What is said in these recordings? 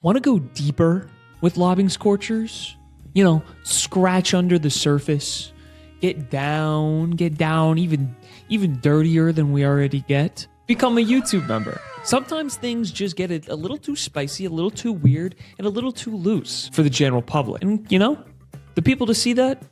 Want to go deeper with Lobbing Scorchers? You know, scratch under the surface, get down even dirtier than we already get? Become a YouTube member. Sometimes things just get a little too spicy, a little too weird, and a little too loose for the general public. And you know, the people to see that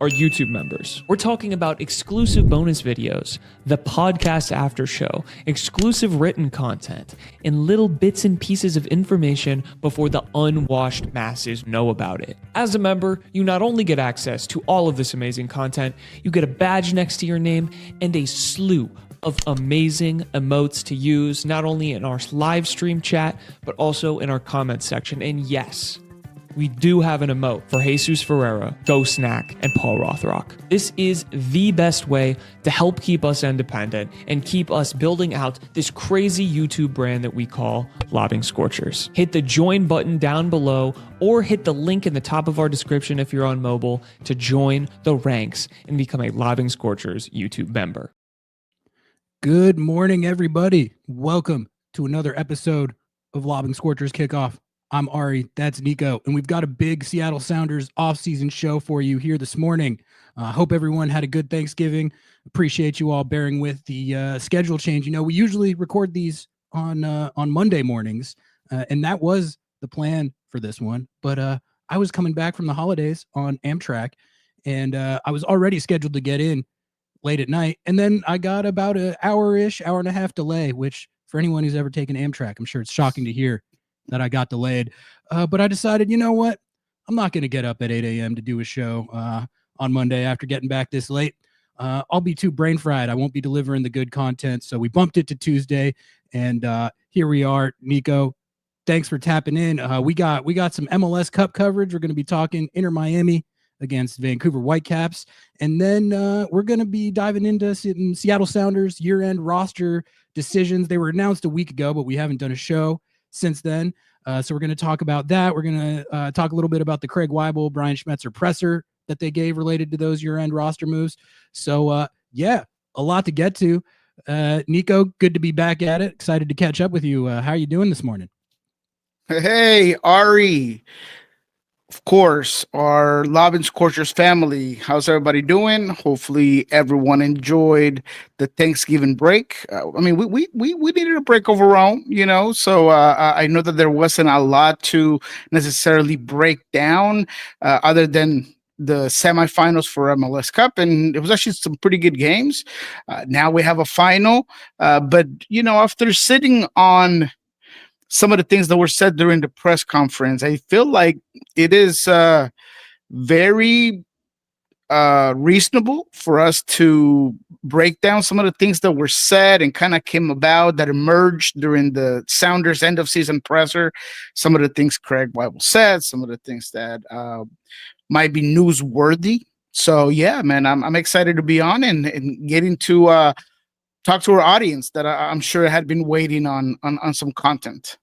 are YouTube members. We're talking about exclusive bonus videos, the podcast after show, exclusive written content, and little bits and pieces of information before the unwashed masses know about it. As a member, you not only get access to all of this amazing content, you get a badge next to your name and a slew of amazing emotes to use, not only in our live stream chat, but also in our comment section. And yes, we do have an emote for Jesus Ferreira, Go Snack, and Paul Rothrock. This is the best way to help keep us independent and keep us building out this crazy YouTube brand that we call Lobbing Scorchers. Hit the join button down below or hit the link in the top of our description if you're on mobile to join the ranks and become a Lobbing Scorchers YouTube member. Good morning, everybody. Welcome to another episode of Lobbing Scorchers Kickoff. I'm Ari, that's Nico, and we've got a big Seattle Sounders off-season show for you here this morning. Hope everyone had a good Thanksgiving. Appreciate you all bearing with the schedule change. You know, we usually record these on Monday mornings, and that was the plan for this one. But I was coming back from the holidays on Amtrak, and I was already scheduled to get in late at night, and then I got about an hour and a half delay, which for anyone who's ever taken Amtrak, I'm sure it's shocking to hear that I got delayed. But I decided, you know what? I'm not going to get up at 8 a.m. to do a show on Monday after getting back this late. I'll be too brain fried. I won't be delivering the good content. So we bumped it to Tuesday, and here we are. Nico, thanks for tapping in. We got some MLS Cup coverage. We're going to be talking Inter Miami against Vancouver Whitecaps. And then we're going to be diving into Seattle Sounders year-end roster decisions. They were announced a week ago, but we haven't done a show since then. So we're going to talk about that. We're going to talk a little bit about the Craig Waibel, Brian Schmetzer presser that they gave related to those year-end roster moves. So, yeah, a lot to get to. Nico, good to be back at it. Excited to catch up with you. How are you doing this morning? Hey, Ari. Of course, our Lobbing Scorchers family. How's everybody doing? Hopefully, everyone enjoyed the Thanksgiving break. I mean, we needed a break overall, you know. So I know that there wasn't a lot to necessarily break down, other than the semifinals for MLS Cup, and it was actually some pretty good games. Now we have a final, but you know, after sitting on some of the things that were said during the press conference, I feel like it is very reasonable for us to break down some of the things that were said and kind of came about that emerged during the Sounders end of season presser. Some of the things Craig Waibel said, some of the things that might be newsworthy. So yeah, man, I'm excited to be on and getting to talk to our audience that I'm sure had been waiting on some content.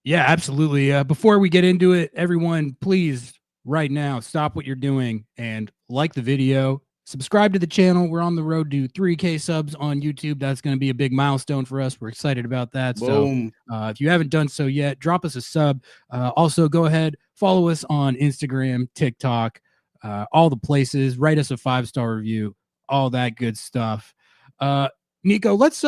Yeah, absolutely. Before we get into it, everyone, please, right now, stop what you're doing and like the video. Subscribe to the channel. We're on the road to 3K subs on YouTube. That's going to be a big milestone for us. We're excited about that. Boom. So if you haven't done so yet, drop us a sub. Also, go ahead, follow us on Instagram, TikTok, all the places. Write us a 5-star review, all that good stuff. Nico, let's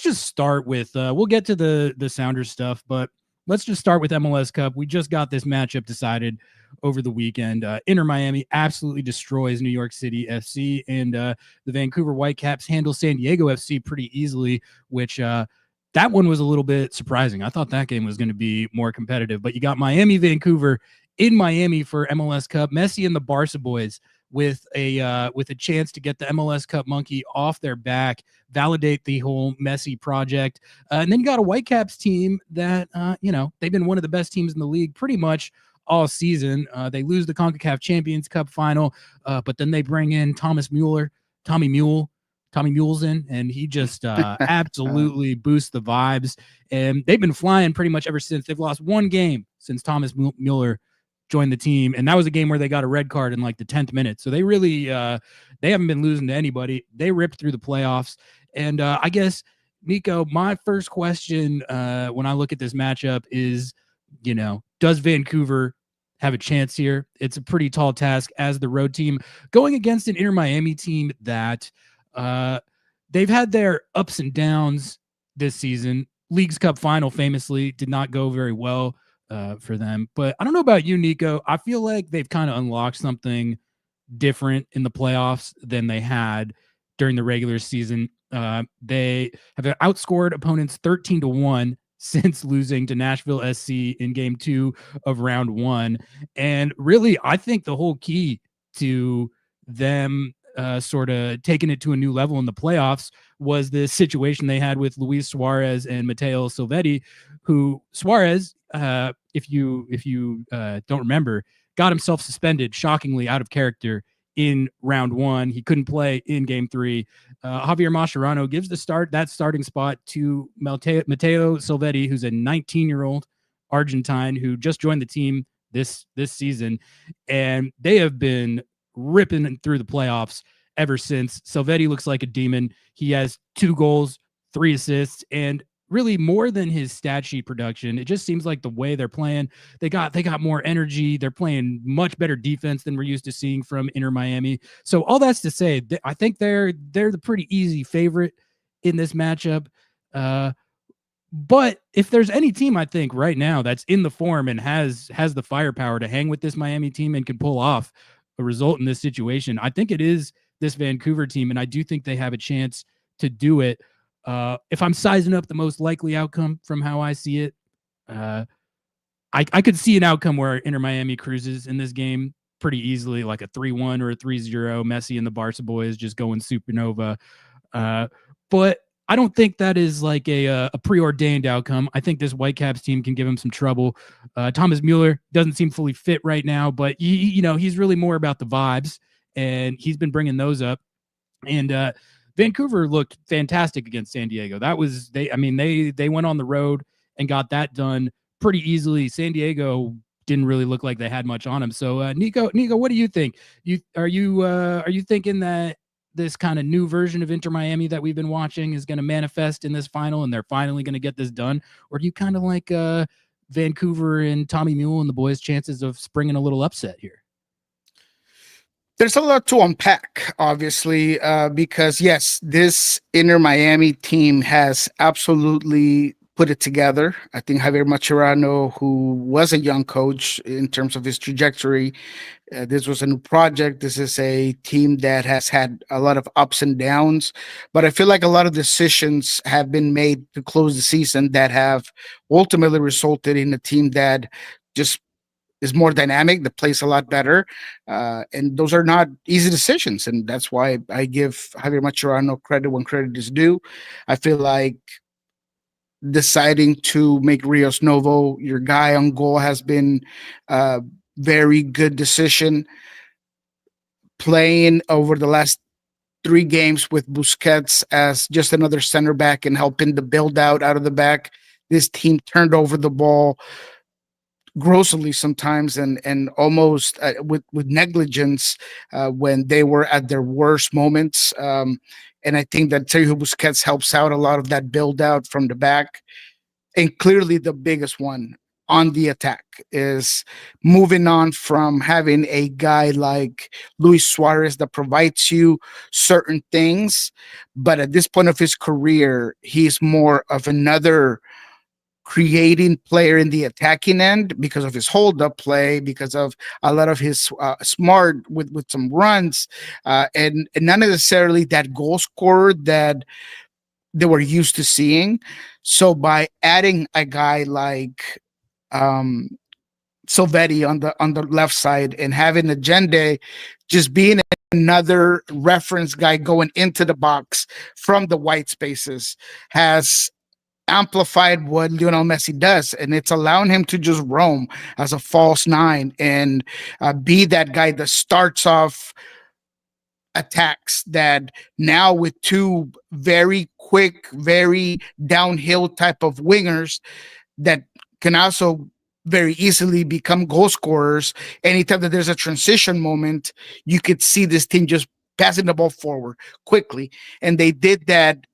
just start with we'll get to the Sounders stuff, but let's just start with MLS Cup. We just got this matchup decided over the weekend. Inter Miami absolutely destroys New York City FC, and the Vancouver Whitecaps handle San Diego FC pretty easily, which that one was a little bit surprising. I thought that game was going to be more competitive, but you got Miami, Vancouver in Miami for MLS Cup. Messi and the Barca boys with a chance to get the MLS Cup monkey off their back, validate the whole Messi project. And then you got a Whitecaps team that, you know, they've been one of the best teams in the league pretty much all season. They lose the CONCACAF Champions Cup final, but then they bring in Tommy Mule's in, and he just absolutely boosts the vibes. And they've been flying pretty much ever since. They've lost one game since Thomas Mueller joined the team, and that was a game where they got a red card in like the 10th minute. So they really they haven't been losing to anybody. They ripped through the playoffs. And I guess, Nico, my first question when I look at this matchup is, Does Vancouver have a chance here? It's a pretty tall task as the road team going against an Inter Miami team that they've had their ups and downs this season. Leagues Cup final famously did not go very well for them. But I don't know about you, Nico. I feel like they've kind of unlocked something different in the playoffs than they had during the regular season. They have outscored opponents 13-1 since losing to Nashville SC in game 2 of round 1. And really, I think the whole key to them sort of taking it to a new level in the playoffs was the situation they had with Luis Suarez and Matteo Silvetti, who Suarez, if you don't remember, got himself suspended shockingly out of character in round 1. He couldn't play in game 3. Javier Mascherano gives that starting spot to Matteo Silvetti, who's a 19-year-old Argentine who just joined the team this season, and they have been ripping through the playoffs ever since. Silvetti looks like a demon. He has 2 goals, 3 assists, and really more than his stat sheet production. It just seems like the way they're playing, they got more energy. They're playing much better defense than we're used to seeing from Inter Miami. So all that's to say, I think they're the pretty easy favorite in this matchup. But if there's any team, I think right now that's in the form and has the firepower to hang with this Miami team and can pull off a result in this situation, I think it is this Vancouver team. And I do think they have a chance to do it. If I'm sizing up the most likely outcome from how I see it, I could see an outcome where Inter Miami cruises in this game pretty easily, like a 3-1 or a 3-0. Messi and the Barca boys just going supernova. But I don't think that is like a preordained outcome. I think this Whitecaps team can give him some trouble. Thomas Mueller doesn't seem fully fit right now, but he's really more about the vibes, and he's been bringing those up. And Vancouver looked fantastic against San Diego. They went on the road and got that done pretty easily. San Diego didn't really look like they had much on them. So Nico, what do you think? Are you thinking that this kind of new version of Inter Miami that we've been watching is going to manifest in this final and they're finally going to get this done? Or do you kind of like Vancouver and Tommy Mule and the boys' chances of springing a little upset here? There's a lot to unpack, obviously, because, yes, this Inter Miami team has absolutely put it together. I think Javier Mascherano, who was a young coach in terms of his trajectory, this was a new project. This is a team that has had a lot of ups and downs, but I feel like a lot of decisions have been made to close the season that have ultimately resulted in a team that just is more dynamic, that plays a lot better. And those are not easy decisions. And that's why I give Javier Mascherano credit when credit is due. I feel like deciding to make Rios Novo your guy on goal has been a very good decision. Playing over the last 3 games with Busquets as just another center back and helping the build out of the back, this team turned over the ball grossly sometimes and almost with negligence when they were at their worst moments. And I think that Sergio Busquets helps out a lot of that build out from the back. And clearly the biggest one on the attack is moving on from having a guy like Luis Suarez that provides you certain things, but at this point of his career, he's more of another creating player in the attacking end because of his hold-up play, because of a lot of his smart with some runs, and not necessarily that goal scorer that they were used to seeing. So by adding a guy like Silvetti on the left side and having Agende just being another reference guy going into the box from the white spaces has amplified what Lionel Messi does, and it's allowing him to just roam as a false 9 and be that guy that starts off attacks, that now with 2 very quick, very downhill type of wingers that can also very easily become goal scorers. Anytime that there's a transition moment, you could see this team just passing the ball forward quickly, and they did that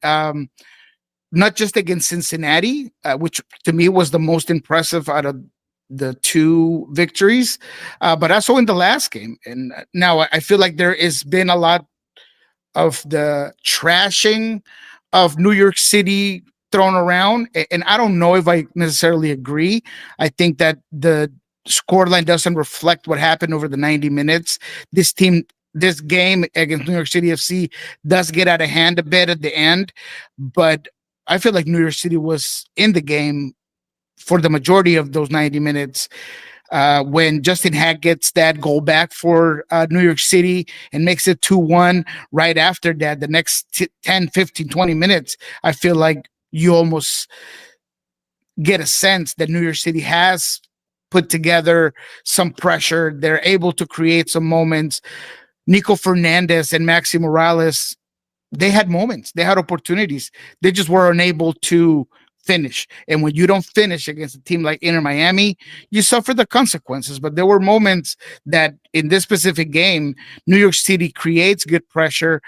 not just against Cincinnati, which to me was the most impressive out of the 2 victories, but also in the last game. And now I feel like there has been a lot of the trashing of New York City thrown around, and I don't know if I necessarily agree. I think that the scoreline doesn't reflect what happened over the 90 minutes. This game against New York City FC does get out of hand a bit at the end, but I feel like New York City was in the game for the majority of those 90 minutes. When Justin Hack gets that goal back for New York City and makes it 2-1 right after that, the next 10, 15, 20 minutes, I feel like you almost get a sense that New York City has put together some pressure. They're able to create some moments. Nico Fernandez and Maxi Morales, they had moments. They had opportunities. They just were unable to finish. And when you don't finish against a team like Inter Miami, you suffer the consequences. But there were moments that in this specific game, New York City creates good pressure,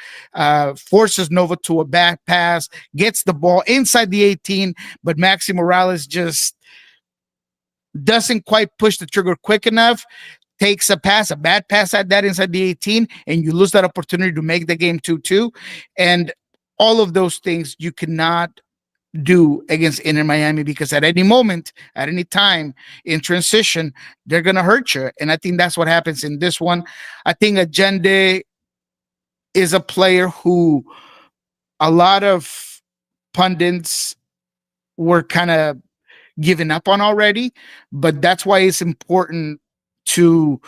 forces Nova to a back pass, gets the ball inside the 18, but Maxi Morales just doesn't quite push the trigger quick enough, takes a bad pass at that inside the 18, and you lose that opportunity to make the game 2-2. And all of those things you cannot do against Inter Miami, because at any moment, at any time in transition, they're going to hurt you. And I think that's what happens in this one. I think Agende is a player who a lot of pundits were kind of given up on already, but that's why it's important to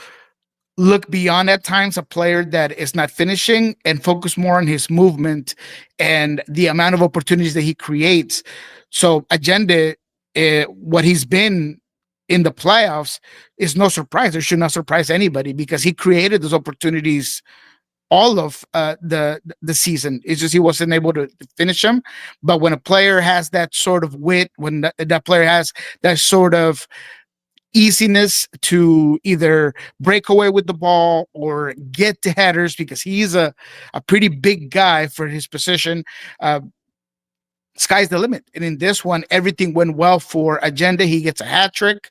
look beyond at times a player that is not finishing and focus more on his movement and the amount of opportunities that he creates. So Agende, what he's been in the playoffs is no surprise. It should not surprise anybody because he created those opportunities all of the season. It's just he wasn't able to finish them. But when a player has that sort of wit, when that player has that sort of easiness to either break away with the ball or get to headers, because he's a pretty big guy for his position, sky's the limit. And in this one, everything went well for Agende. He gets a hat trick.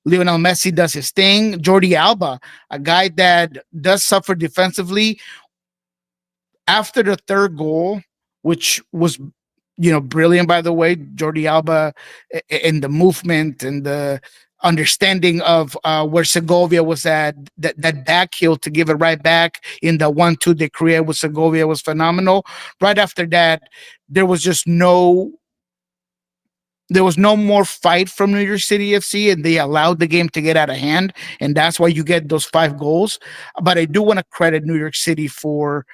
Lionel Messi does his thing. Jordi Alba, a guy that does suffer defensively, after the third goal, which was brilliant, by the way. Jordi Alba in the movement and the understanding of where Segovia was at, that back heel to give it right back in the 1-2 they created with Segovia was phenomenal. Right after that, there was no more fight from New York City FC, and they allowed the game to get out of hand, and that's why you get those 5 goals. But I do want to credit New York City for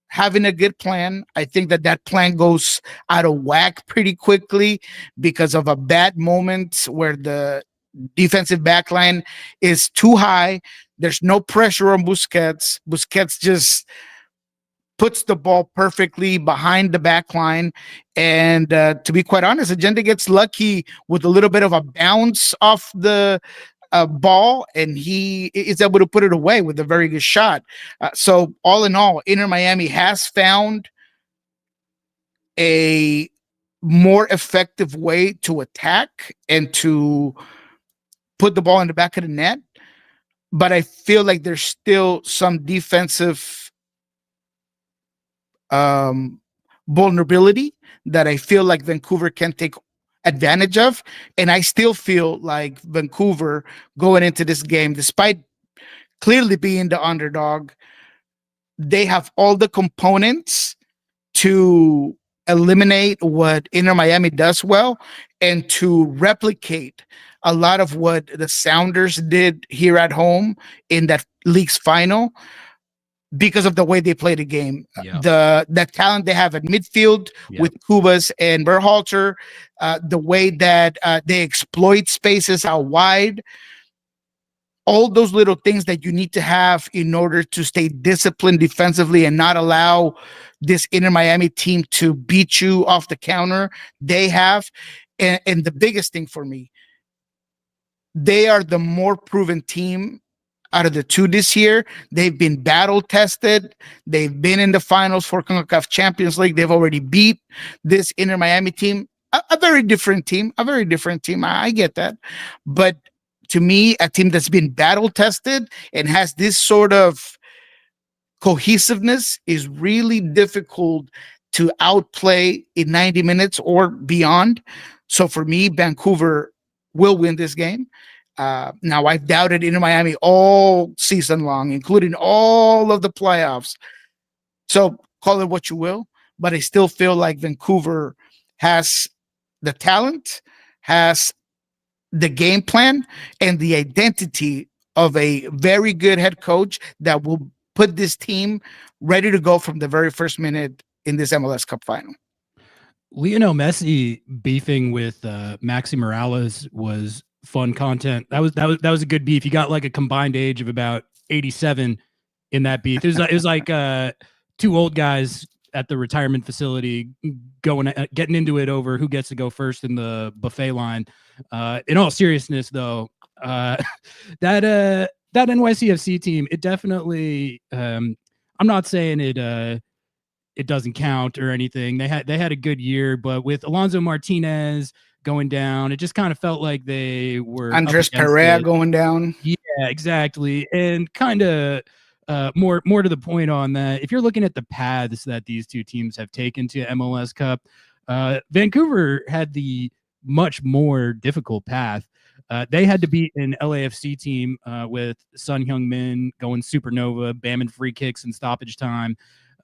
having a good plan. I think that plan goes out of whack pretty quickly because of a bad moment where the defensive backline is too high. There's no pressure on Busquets. Busquets just puts the ball perfectly behind the back line. And to be quite honest, Agende gets lucky with a little bit of a bounce off the ball, and he is able to put it away with a very good shot. So all in all, Inter Miami has found a more effective way to attack and to put the ball in the back of the net. But I feel like there's still some defensive vulnerability that I feel like Vancouver can take advantage of. And I still feel like Vancouver going into this game, despite clearly being the underdog, they have all the components to eliminate what Inter Miami does well and to replicate a lot of what the Sounders did here at home in that league's final, because of the way they play the game. Yeah. The talent they have at midfield with Kubas and Berhalter, the way that they exploit spaces out wide, all those little things that you need to have in order to stay disciplined defensively and not allow this Inter Miami team to beat you off the counter, they have. And the biggest thing for me, they are the more proven team out of the 2 this year. They've been battle tested. They've been in the finals for CONCACAF Champions League. They've already beat this Inter Miami team, a very different team, I get that. But to me, a team that's been battle tested and has this sort of cohesiveness is really difficult to outplay in 90 minutes or beyond. So for me, Vancouver will win this game. Now, I've doubted Inter Miami all season long, including all of the playoffs. So call it what you will, but I still feel like Vancouver has the talent, has the game plan, and the identity of a very good head coach that will put this team ready to go from the very first minute in this MLS Cup final. Lionel Messi beefing with Maxi Morales was fun content. That was a good beef. You got like a combined age of about 87 in that beef. It was like two old guys at the retirement facility getting into it over who gets to go first in the buffet line. In all seriousness, though, that NYCFC team, it definitely. I'm not saying it doesn't count or anything. They had a good year, but with Alonso Martinez going down, it just kind of felt like they were Andres Perea going down. Yeah, exactly. And kind of more to the point on that, if you're looking at the paths that these two teams have taken to MLS Cup, Vancouver had the much more difficult path. They had to beat an LAFC team with Son Heung-min going supernova, bamming free kicks in stoppage time.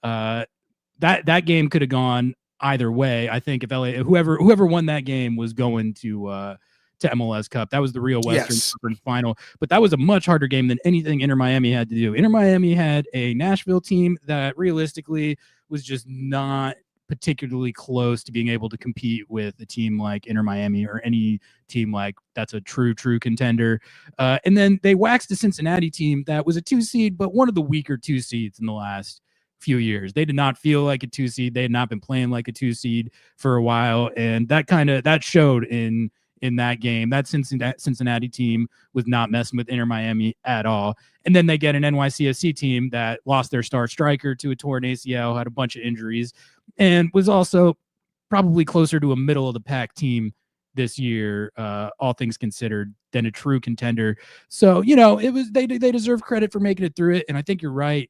That game could have gone either way. I think if whoever won that game was going to MLS Cup. That was the real Western Conference final. But that was a much harder game than anything Inter Miami had to do. Inter Miami had a Nashville team that realistically was just not particularly close to being able to compete with a team like Inter Miami or any team like that's a true contender. And then they waxed a Cincinnati team that was a 2 seed, but one of the weaker 2 seeds in the last few years. They did not feel like a 2 seed. They had not been playing like a 2 seed for a while. And that showed in that game. That Cincinnati team was not messing with Inter Miami at all. And then they get an NYCFC team that lost their star striker to a torn ACL, had a bunch of injuries, and was also probably closer to a middle of the pack team this year, all things considered, than a true contender. So, it was they deserve credit for making it through it. And I think you're right.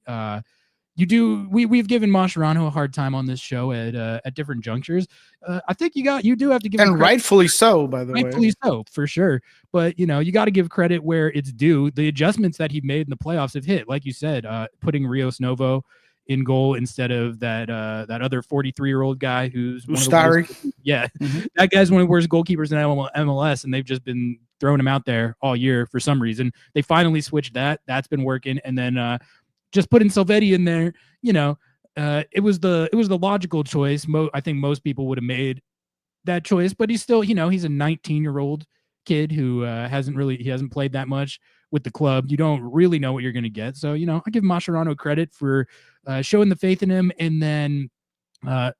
We've given Mascherano a hard time on this show at different junctures. I think you do have to give him credit. Rightfully so, by the way. Rightfully so, for sure. But you got to give credit where it's due. The adjustments that he made in the playoffs have hit, like you said, putting Rios Novo in goal instead of that other 43-year-old guy who's Ustari. That guy's one of the worst goalkeepers in MLS, and they've just been throwing him out there all year for some reason. They finally switched that. That's been working, and then just putting Salvetti in there, it was the logical choice. I think most people would have made that choice, but he's still, he's a 19-year-old kid who hasn't played that much with the club. You don't really know what you're going to get. So, I give Mascherano credit for showing the faith in him and then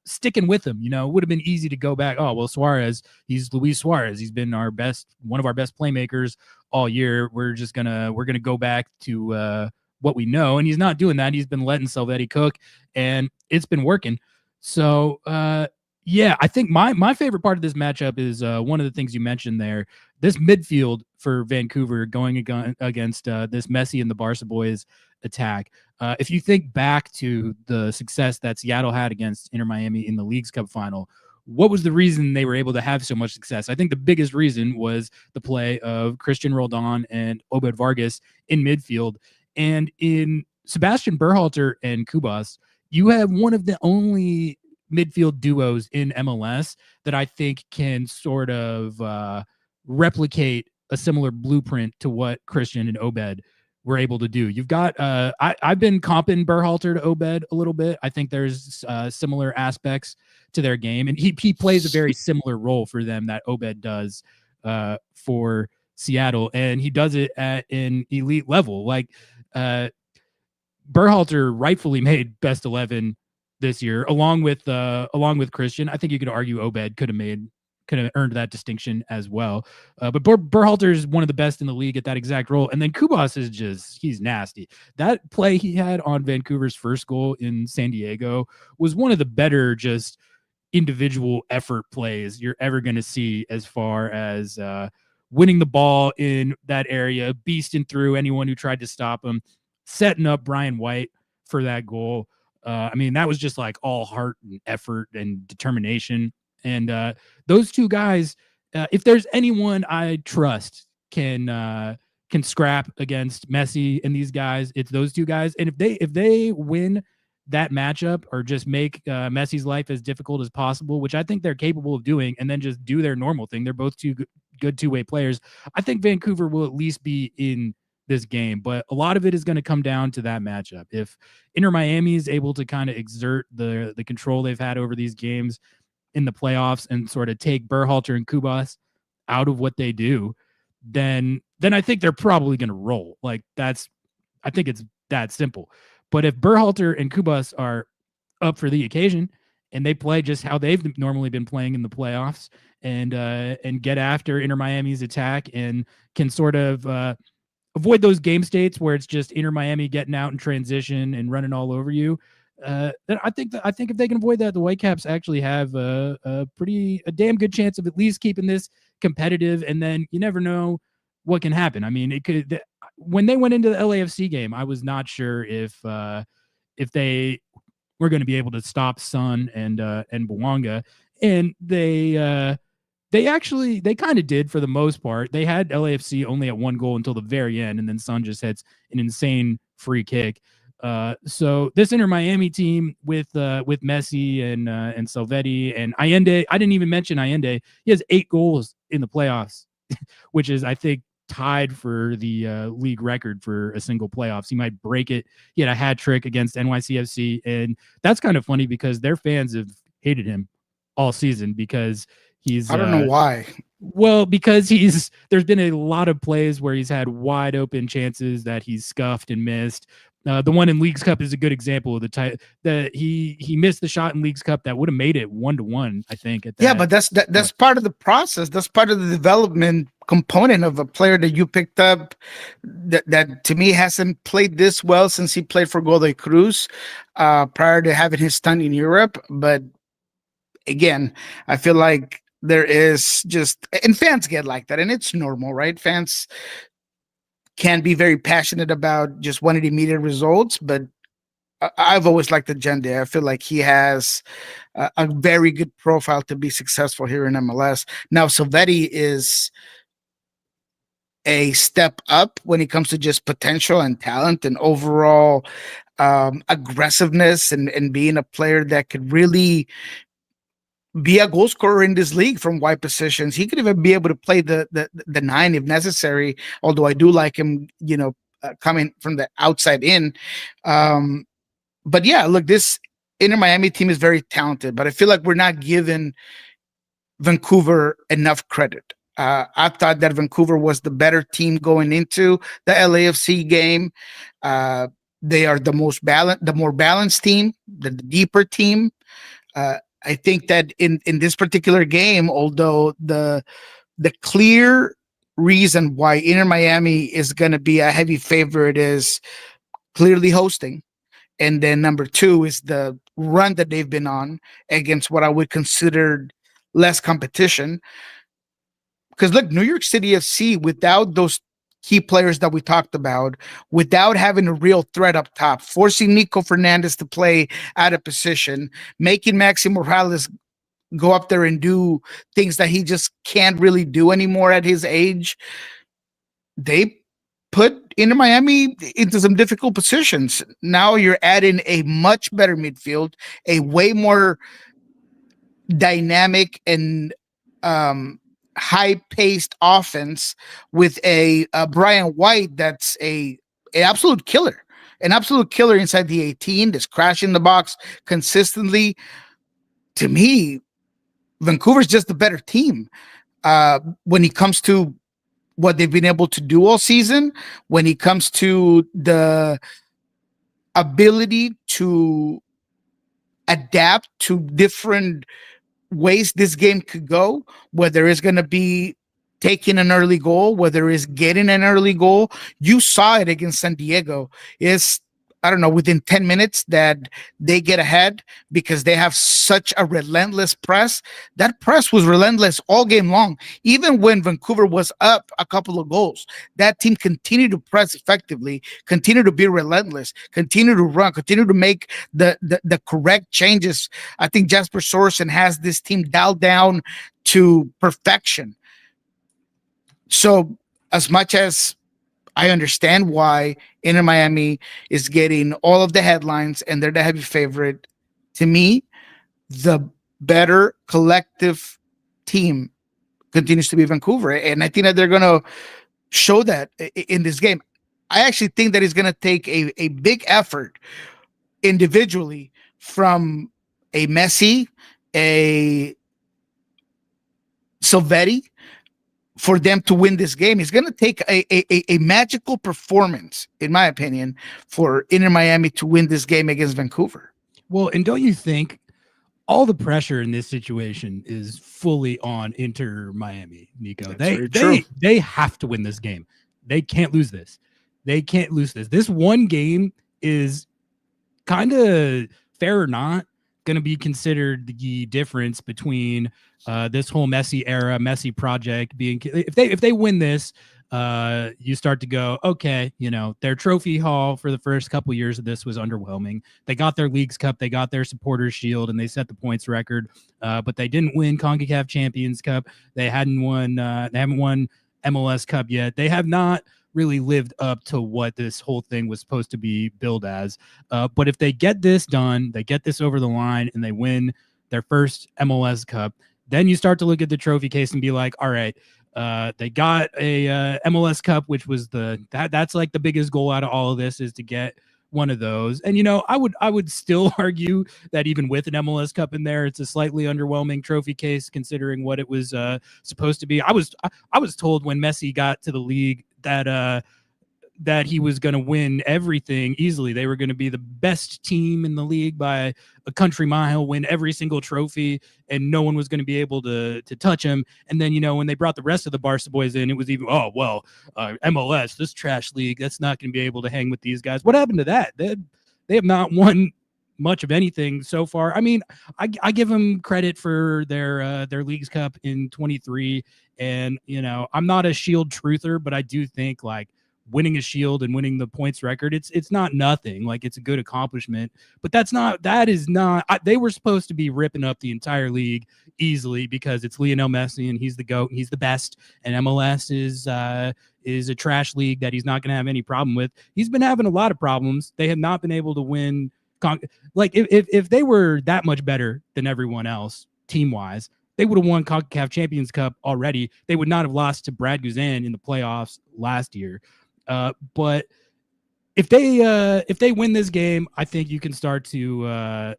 sticking with him. It would have been easy to go back. Oh, well, Suarez, he's Luis Suarez. He's been one of our best playmakers all year. We're going to go back to what we know, and he's not doing that. He's been letting Salvetti cook, and it's been working. So, I think my favorite part of this matchup is one of the things you mentioned there. This midfield for Vancouver going against this Messi and the Barca boys attack. If you think back to the success that Seattle had against Inter Miami in the Leagues Cup final, what was the reason they were able to have so much success? I think the biggest reason was the play of Christian Roldan and Obed Vargas in midfield. And in Sebastian Berhalter and Kubas, you have one of the only midfield duos in MLS that I think can sort of replicate a similar blueprint to what Christian and Obed were able to do. You've got I've been comping Berhalter to Obed a little bit. I think there's similar aspects to their game, and he plays a very similar role for them that Obed does for Seattle, and he does it at an elite level. Like Berhalter rightfully made best 11 this year, along with Christian. I think you could argue Obed could have earned that distinction as well. But Berhalter is one of the best in the league at that exact role. And then Kubas he's nasty. That play he had on Vancouver's first goal in San Diego was one of the better just individual effort plays you're ever going to see as far as winning the ball in that area, beasting through anyone who tried to stop him, setting up Brian White for that goal. I mean, that was just like all heart and effort and determination. And those two guys, if there's anyone I trust can scrap against Messi and these guys, it's those two guys. And if they win that matchup or just make Messi's life as difficult as possible, which I think they're capable of doing, and then just do their normal thing, they're both good two-way players, I think Vancouver will at least be in this game. But a lot of it is going to come down to that matchup. If Inter Miami is able to kind of exert the control they've had over these games in the playoffs and sort of take Berhalter and Kubas out of what they do, then I think they're probably going to roll. Like I think it's that simple. But if Berhalter and Kubas are up for the occasion and they play just how they've normally been playing in the playoffs and get after Inter Miami's attack and can sort of avoid those game states where it's just Inter Miami getting out in transition and running all over you, then I think if they can avoid that, the Whitecaps actually have a damn good chance of at least keeping this competitive. And then you never know what can happen. I mean, when they went into the LAFC game, I was not sure if they were going to be able to stop Son and Bouanga, and they kind of did for the most part. They had LAFC only at one goal until the very end, and then Son just hits an insane free kick. So this Inter Miami team with Messi and Salvetti and Allende, I didn't even mention Allende. He has 8 goals in the playoffs, which is, I think, tied for the league record for a single playoffs. He might break it. He had a hat trick against NYCFC, and that's kind of funny because their fans have hated him all season because he's. I don't know why. Well, because there's been a lot of plays where he's had wide open chances that he's scuffed and missed. The one in Leagues Cup is a good example of the type that he missed the shot in Leagues Cup that would have made it 1-1, I think. Yeah, but that's part of the process. That's part of the development component of a player that you picked up that to me hasn't played this well since he played for Godoy Cruz prior to having his stint in Europe. But again, I feel like there is just, and fans get like that, and it's normal, right? Fans can be very passionate about just wanting immediate results, but I've always liked Agenda. I feel like he has a very good profile to be successful here in MLS. Now, Salvetti is a step up when it comes to just potential and talent and overall aggressiveness and being a player that could really be a goal scorer in this league from wide positions. He could even be able to play the 9 if necessary, although I do like him, coming from the outside in. But yeah, look, this Inter Miami team is very talented, but I feel like we're not giving Vancouver enough credit. I thought that Vancouver was the better team going into the LAFC game. They are the more balanced team, the deeper team. I think that in this particular game, although the clear reason why Inter Miami is going to be a heavy favorite is clearly hosting. And then number 2 is the run that they've been on against what I would consider less competition. Because look, New York City FC, without those key players that we talked about, without having a real threat up top, forcing Nico Fernandez to play out of position, making Maxi Morales go up there and do things that he just can't really do anymore at his age, they put Inter Miami into some difficult positions. Now you're adding a much better midfield, a way more dynamic and high-paced offense with a Brian White that's an absolute killer inside the 18, that's crashing the box consistently. To me, Vancouver's just a better team when it comes to what they've been able to do all season, when it comes to the ability to adapt to different ways this game could go, whether it's going to be taking an early goal, whether it's getting an early goal. You saw it against San Diego. It's I don't know, within 10 minutes that they get ahead because they have such a relentless press. That press was relentless all game long. Even when Vancouver was up a couple of goals, that team continued to press effectively, continue to be relentless, continue to run, continue to make the correct changes. I think Jasper Sorensen has this team dialed down to perfection. So as much as I understand why Inter Miami is getting all of the headlines and they're the heavy favorite, to me, the better collective team continues to be Vancouver. And I think that they're going to show that in this game. I actually think that it's going to take a big effort individually from a Messi, a Silvetti, for them to win this game. It's going to take a magical performance, in my opinion, for Inter Miami to win this game against Vancouver. Well, and don't you think all the pressure in this situation is fully on Inter Miami, Nico? They have to win this game. They can't lose this. They can't lose this. This one game is kind of, fair or not, going to be considered the difference between this whole Messi era, Messi project being, if they win this, you start to go, okay, you know, their trophy haul for the first couple years of this was underwhelming. They got their Leagues Cup, they got their Supporters Shield, and they set the points record, but they didn't win CONCACAF Champions Cup. They haven't won MLS Cup yet. They have not really lived up to what this whole thing was supposed to be billed as. But if they get this done, they get this over the line, and they win their first MLS Cup, then you start to look at the trophy case and be like, all right, they got a MLS Cup, which was that's like the biggest goal out of all of this, is to get one of those. And, you know, I would still argue that even with an MLS Cup in there, it's a slightly underwhelming trophy case considering what it was supposed to be. I was told when Messi got to the league that he was going to win everything easily. They were going to be the best team in the league by a country mile, win every single trophy, and no one was going to be able to touch him. And then, you know, when they brought the rest of the Barca boys in, it was even, MLS, this trash league, that's not going to be able to hang with these guys. What happened to that? They have not won much of anything so far. I mean, I give them credit for their Leagues Cup in 23. And, you know, I'm not a Shield truther, but I do think, like, winning a Shield and winning the points record, it's not nothing. Like, it's a good accomplishment, but they were supposed to be ripping up the entire league easily because it's Lionel Messi and he's the GOAT and he's the best, and MLS is a trash league that he's not going to have any problem with. He's been having a lot of problems. They have not been able to win. Like, if they were that much better than everyone else team wise, they would have won CONCACAF Champions Cup already. They would not have lost to Brad Guzan in the playoffs last year. But if they win this game, I think you can start to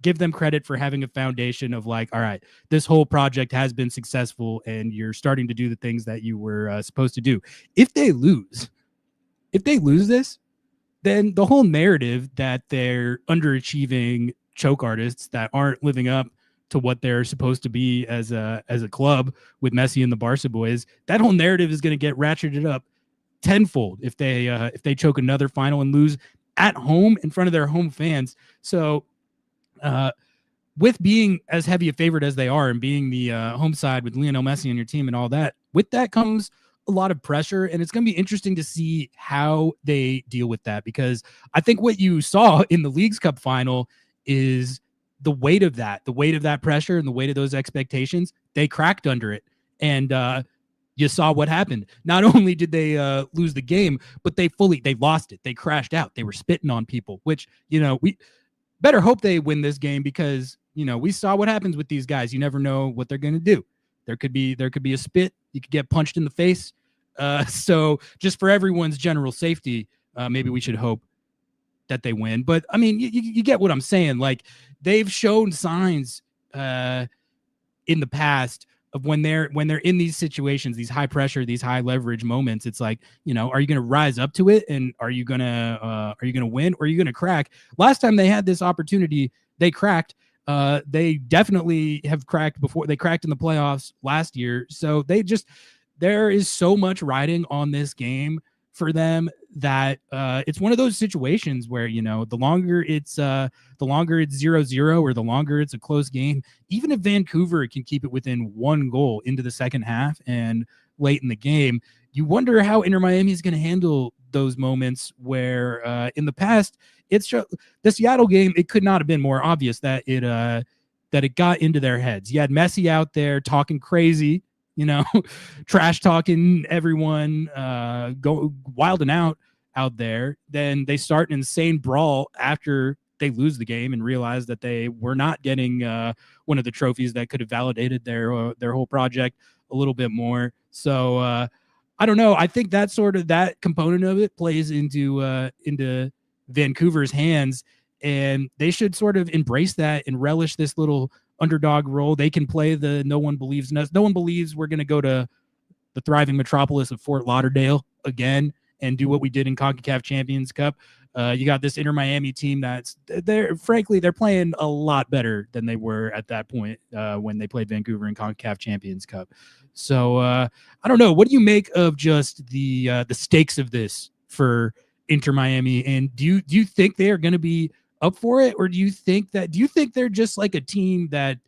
give them credit for having a foundation of, like, all right, this whole project has been successful and you're starting to do the things that you were supposed to do. If they lose this, then the whole narrative that they're underachieving choke artists that aren't living up to what they're supposed to be as a club with Messi and the Barca boys, that whole narrative is going to get ratcheted up tenfold if they choke another final and lose at home in front of their home fans. So with being as heavy a favorite as they are and being the home side with Lionel Messi on your team and all that, with that comes a lot of pressure, and it's going to be interesting to see how they deal with that, because I think what you saw in the Leagues Cup final is the weight of that pressure and the weight of those expectations. They cracked under it, and you saw what happened. Not only did they lose the game, but they lost it. They crashed out. They were spitting on people, which, you know, we better hope they win this game, because, you know, we saw what happens with these guys. You never know what they're going to do. There could be a spit. You could get punched in the face. So just for everyone's general safety, maybe we should hope that they win. But I mean, you get what I'm saying. Like, they've shown signs in the past of when they're in these situations, these high pressure, these high leverage moments. It's like, you know, are you going to rise up to it, and are you going to win, or are you going to crack? Last time they had this opportunity, they cracked. They definitely have cracked before. They cracked in the playoffs last year. So there is so much riding on this game for them that it's one of those situations where, the longer it's 0-0 or the longer it's a close game, even if Vancouver can keep it within one goal into the second half and late in the game, you wonder how Inter Miami is going to handle those moments where in the past, the Seattle game, it could not have been more obvious that it got into their heads. You had Messi out there talking crazy, trash talking everyone, go wilding out there. Then they start an insane brawl after they lose the game and realize that they were not getting one of the trophies that could have validated their whole project a little bit more. So I don't know. I think that component of it plays into Vancouver's hands, and they should sort of embrace that and relish this little underdog role. They can play the no one believes in us. No one believes we're going to go to the thriving metropolis of Fort Lauderdale again and do what we did in CONCACAF Champions Cup. You got this Inter Miami team they're playing a lot better than they were at that point when they played Vancouver in CONCACAF Champions Cup. So I don't know. What do you make of just the stakes of this for Inter Miami? And do you think they are going to be up for it, or do you think they're just like a team that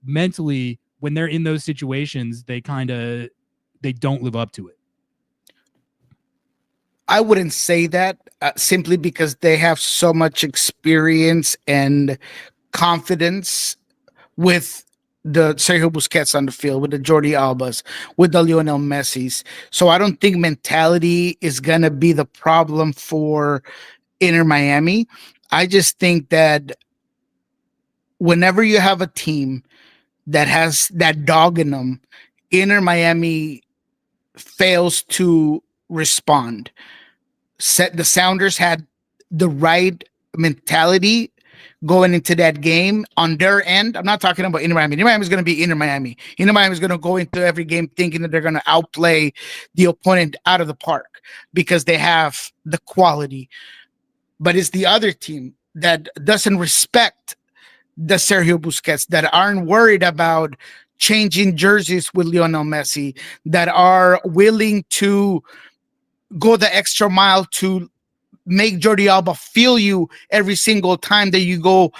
mentally, when they're in those situations, they don't live up to it? I wouldn't say that simply because they have so much experience and confidence with the Sergio Busquets on the field, with the Jordi Albas, with the Lionel Messis. So I don't think mentality is going to be the problem for Inter Miami. I just think that whenever you have a team that has that dog in them, Inter Miami fails to respond. The Sounders had the right mentality going into that game on their end. I'm not talking about Inter Miami. Inter Miami is going to be Inter Miami. Inter Miami is going to go into every game thinking that they're going to outplay the opponent out of the park because they have the quality. But it's the other team that doesn't respect the Sergio Busquets, that aren't worried about changing jerseys with Lionel Messi, that are willing to go the extra mile to make Jordi Alba feel you every single time that you go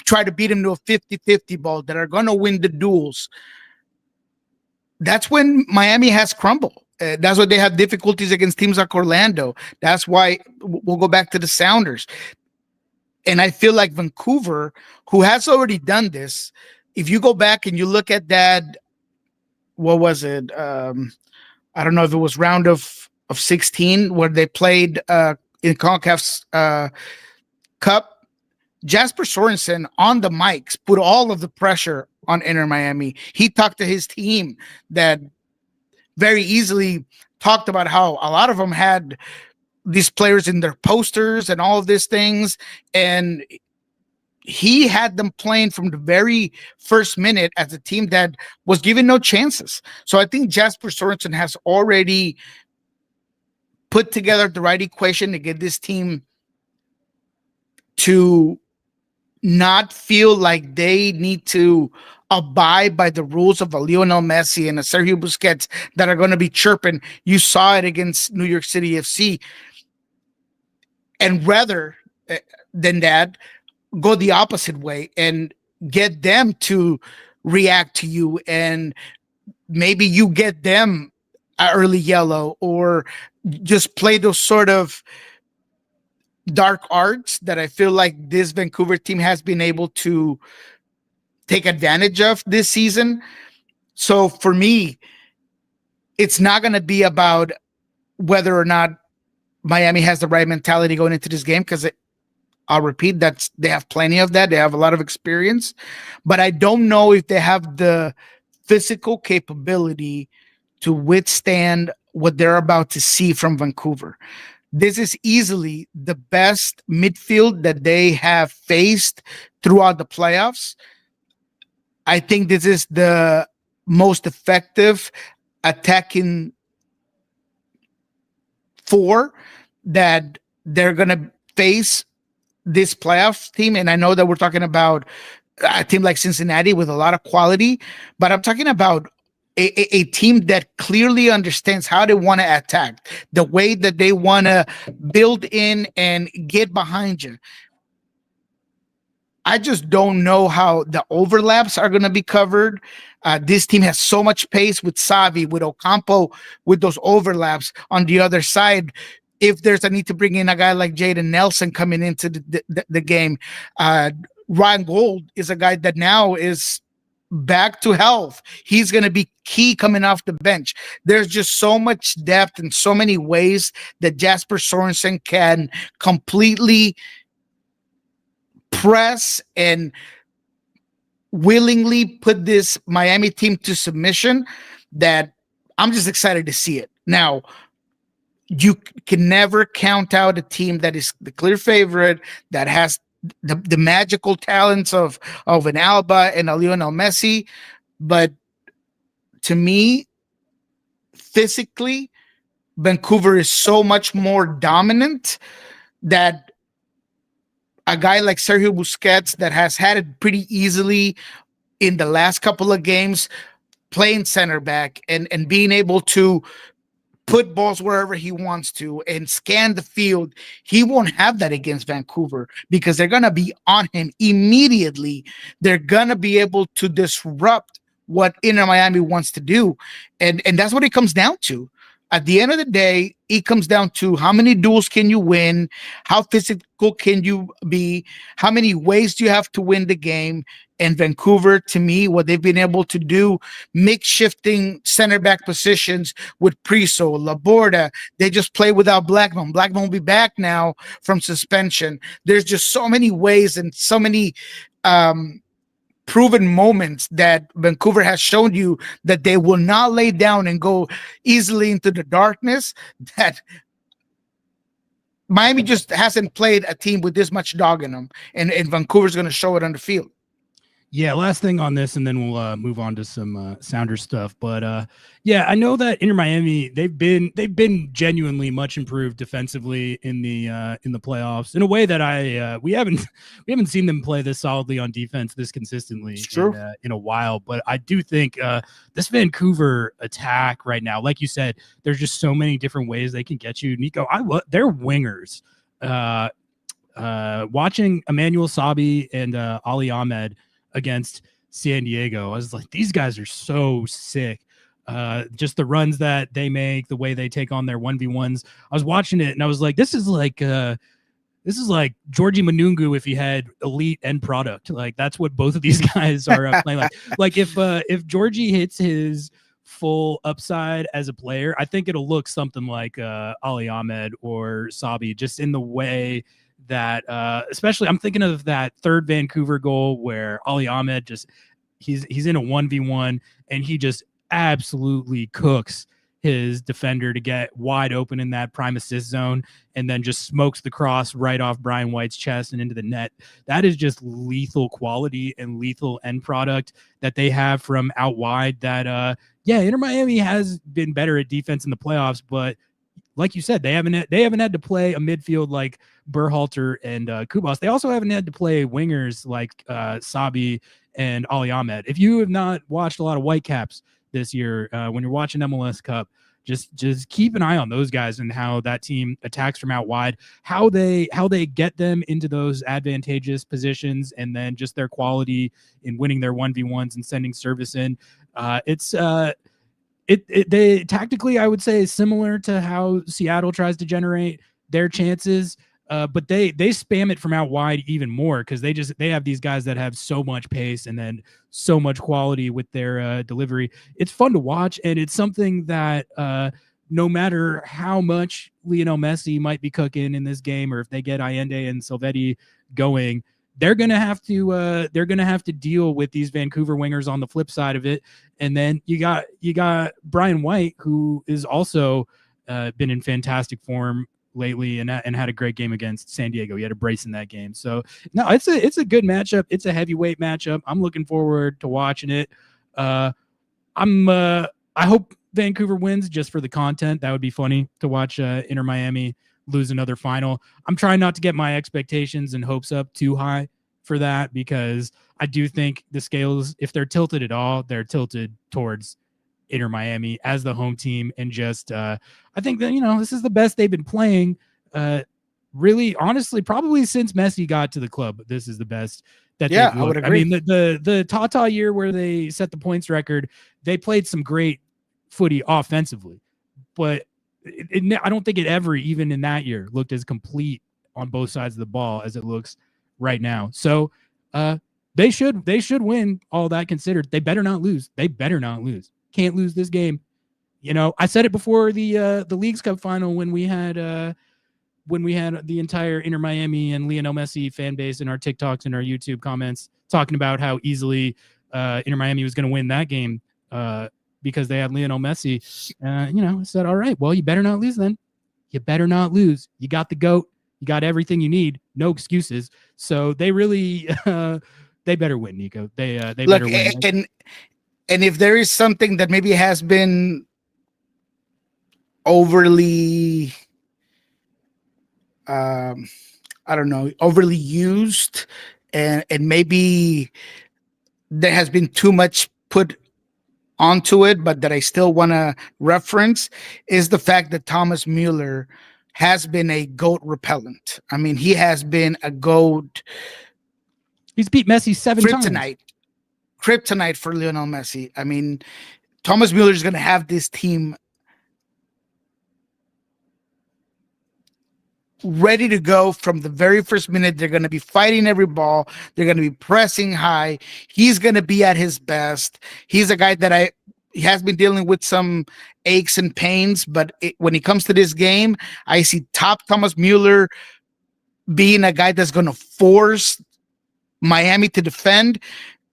try to beat him to a 50-50 ball, that are going to win the duels. That's when Miami has crumbled. That's why they have difficulties against teams like Orlando. That's why we'll go back to the Sounders. And I feel like Vancouver, who has already done this, if you go back and you look at that, what was it? I don't know if it was round of 16 where they played in CONCACAF's Cup. Jasper Sorensen on the mics put all of the pressure on Inter Miami. He talked to his team that very easily talked about how a lot of them had these players in their posters and all of these things. And he had them playing from the very first minute as a team that was given no chances. So I think Jasper Sorensen has already put together the right equation to get this team to not feel like they need to abide by the rules of a Lionel Messi and a Sergio Busquets that are going to be chirping. You saw it against New York City FC. And rather than that, go the opposite way and get them to react to you, and maybe you get them an early yellow, or just play those sort of dark arts that I feel like this Vancouver team has been able to take advantage of this season. So for me, it's not going to be about whether or not Miami has the right mentality going into this game, because I'll repeat, they have plenty of that. They have a lot of experience, but I don't know if they have the physical capability to withstand what they're about to see from Vancouver. This is easily the best midfield that they have faced throughout the playoffs. I think this is the most effective attacking four that they're going to face this playoff team. And I know that we're talking about a team like Cincinnati with a lot of quality, but I'm talking about a team that clearly understands how they want to attack, the way that they want to build in and get behind you. I just don't know how the overlaps are going to be covered. This team has so much pace with Savi, with Ocampo, with those overlaps on the other side. If there's a need to bring in a guy like Jaden Nelson coming into the game, Ryan Gold is a guy that now is back to health. He's going to be key coming off the bench. There's just so much depth and so many ways that Jasper Sorensen can completely press and willingly put this Miami team to submission that I'm just excited to see it. Now, you can never count out a team that is the clear favorite, that has the magical talents of an Alba and a Lionel Messi. But to me, physically, Vancouver is so much more dominant that a guy like Sergio Busquets, that has had it pretty easily in the last couple of games, playing center back and being able to put balls wherever he wants to and scan the field, he won't have that against Vancouver because they're going to be on him immediately. They're going to be able to disrupt what Inter Miami wants to do. And that's what it comes down to. At the end of the day, it comes down to how many duels can you win, how physical can you be, how many ways do you have to win the game. And Vancouver, to me, what they've been able to do, make-shifting center back positions with Priso, Laborda, they just play without Blackmon. Blackmon will be back now from suspension. There's just so many ways and so many proven moments that Vancouver has shown you that they will not lay down and go easily into the darkness, that Miami just hasn't played a team with this much dog in them, and Vancouver's going to show it on the field. Yeah, last thing on this, and then we'll move on to some Sounder stuff. But yeah, I know that Inter Miami, they've been genuinely much improved defensively in the playoffs in a way that we haven't seen them play this solidly on defense this consistently in a while. But I do think this Vancouver attack right now, like you said, there's just so many different ways they can get you. Nico, they're wingers. Watching Emmanuel Sabi and Ali Ahmed against San Diego, I was like, these guys are so sick. Just the runs that they make, the way they take on their 1v1s. I was watching it and I was like, this is like Georgie Manungu if he had elite end product. Like that's what both of these guys are playing like. Like if Georgie hits his full upside as a player, I think it'll look something like Ali Ahmed or Sabi, just in the way that especially I'm thinking of that third Vancouver goal where Ali Ahmed he's in a 1v1 and he just absolutely cooks his defender to get wide open in that prime assist zone and then just smokes the cross right off Brian White's chest and into the net. That is just lethal quality and lethal end product that they have from out wide that Inter Miami has been better at defense in the playoffs, but like you said, they haven't had to play a midfield like Berhalter and Kubas. They also haven't had to play wingers like Sabi and Ali Ahmed. If you have not watched a lot of Whitecaps this year, when you're watching MLS Cup, just keep an eye on those guys and how that team attacks from out wide, how they get them into those advantageous positions, and then just their quality in winning their 1v1s and sending service in. They tactically, I would say, is similar to how Seattle tries to generate their chances, but they spam it from out wide even more because they have these guys that have so much pace and then so much quality with their delivery. It's fun to watch, and it's something that no matter how much Lionel Messi might be cooking in this game, or if they get Allende and Silvetti going, they're gonna have to deal with these Vancouver wingers on the flip side of it. And then you got Brian White, who is also been in fantastic form lately and had a great game against San Diego. He had a brace in that game. So no, it's a good matchup. It's a heavyweight matchup. I'm looking forward to watching it. I hope Vancouver wins just for the content. That would be funny to watch Inter Miami lose another final. I'm trying not to get my expectations and hopes up too high for that, because I do think the scales, if they're tilted at all, they're tilted towards Inter Miami as the home team, and just I think that this is the best they've been playing. Really, honestly, probably since Messi got to the club, this is the best that they've looked. I would agree. I mean, the Tata year where they set the points record, they played some great footy offensively, but I don't think it ever, even in that year, looked as complete on both sides of the ball as it looks right now. So they should win, all that considered. They better not lose. Can't lose this game. I said it before the Leagues Cup final when we had the entire Inter Miami and Lionel Messi fan base in our TikToks and our YouTube comments talking about how easily Inter Miami was going to win that game because they had Lionel Messi. I said, all right, well, you better not lose then. You better not lose. You got the GOAT. You got everything you need. No excuses. So they really they better win, Nico. They better win. And if there is something that maybe has been overly overly used, and maybe there has been too much put onto it, but that I still want to reference, is the fact that Thomas Mueller has been a GOAT repellent. I mean, he has been a GOAT. He's beat Messi 7 times. Kryptonite for Lionel Messi. I mean, Thomas Mueller is going to have this team ready to go from the very first minute. They're going to be fighting every ball. They're going to be pressing high. He's going to be at his best. He's a guy that he has been dealing with some aches and pains, but when it comes to this game, I see top Thomas Mueller being a guy that's going to force Miami to defend.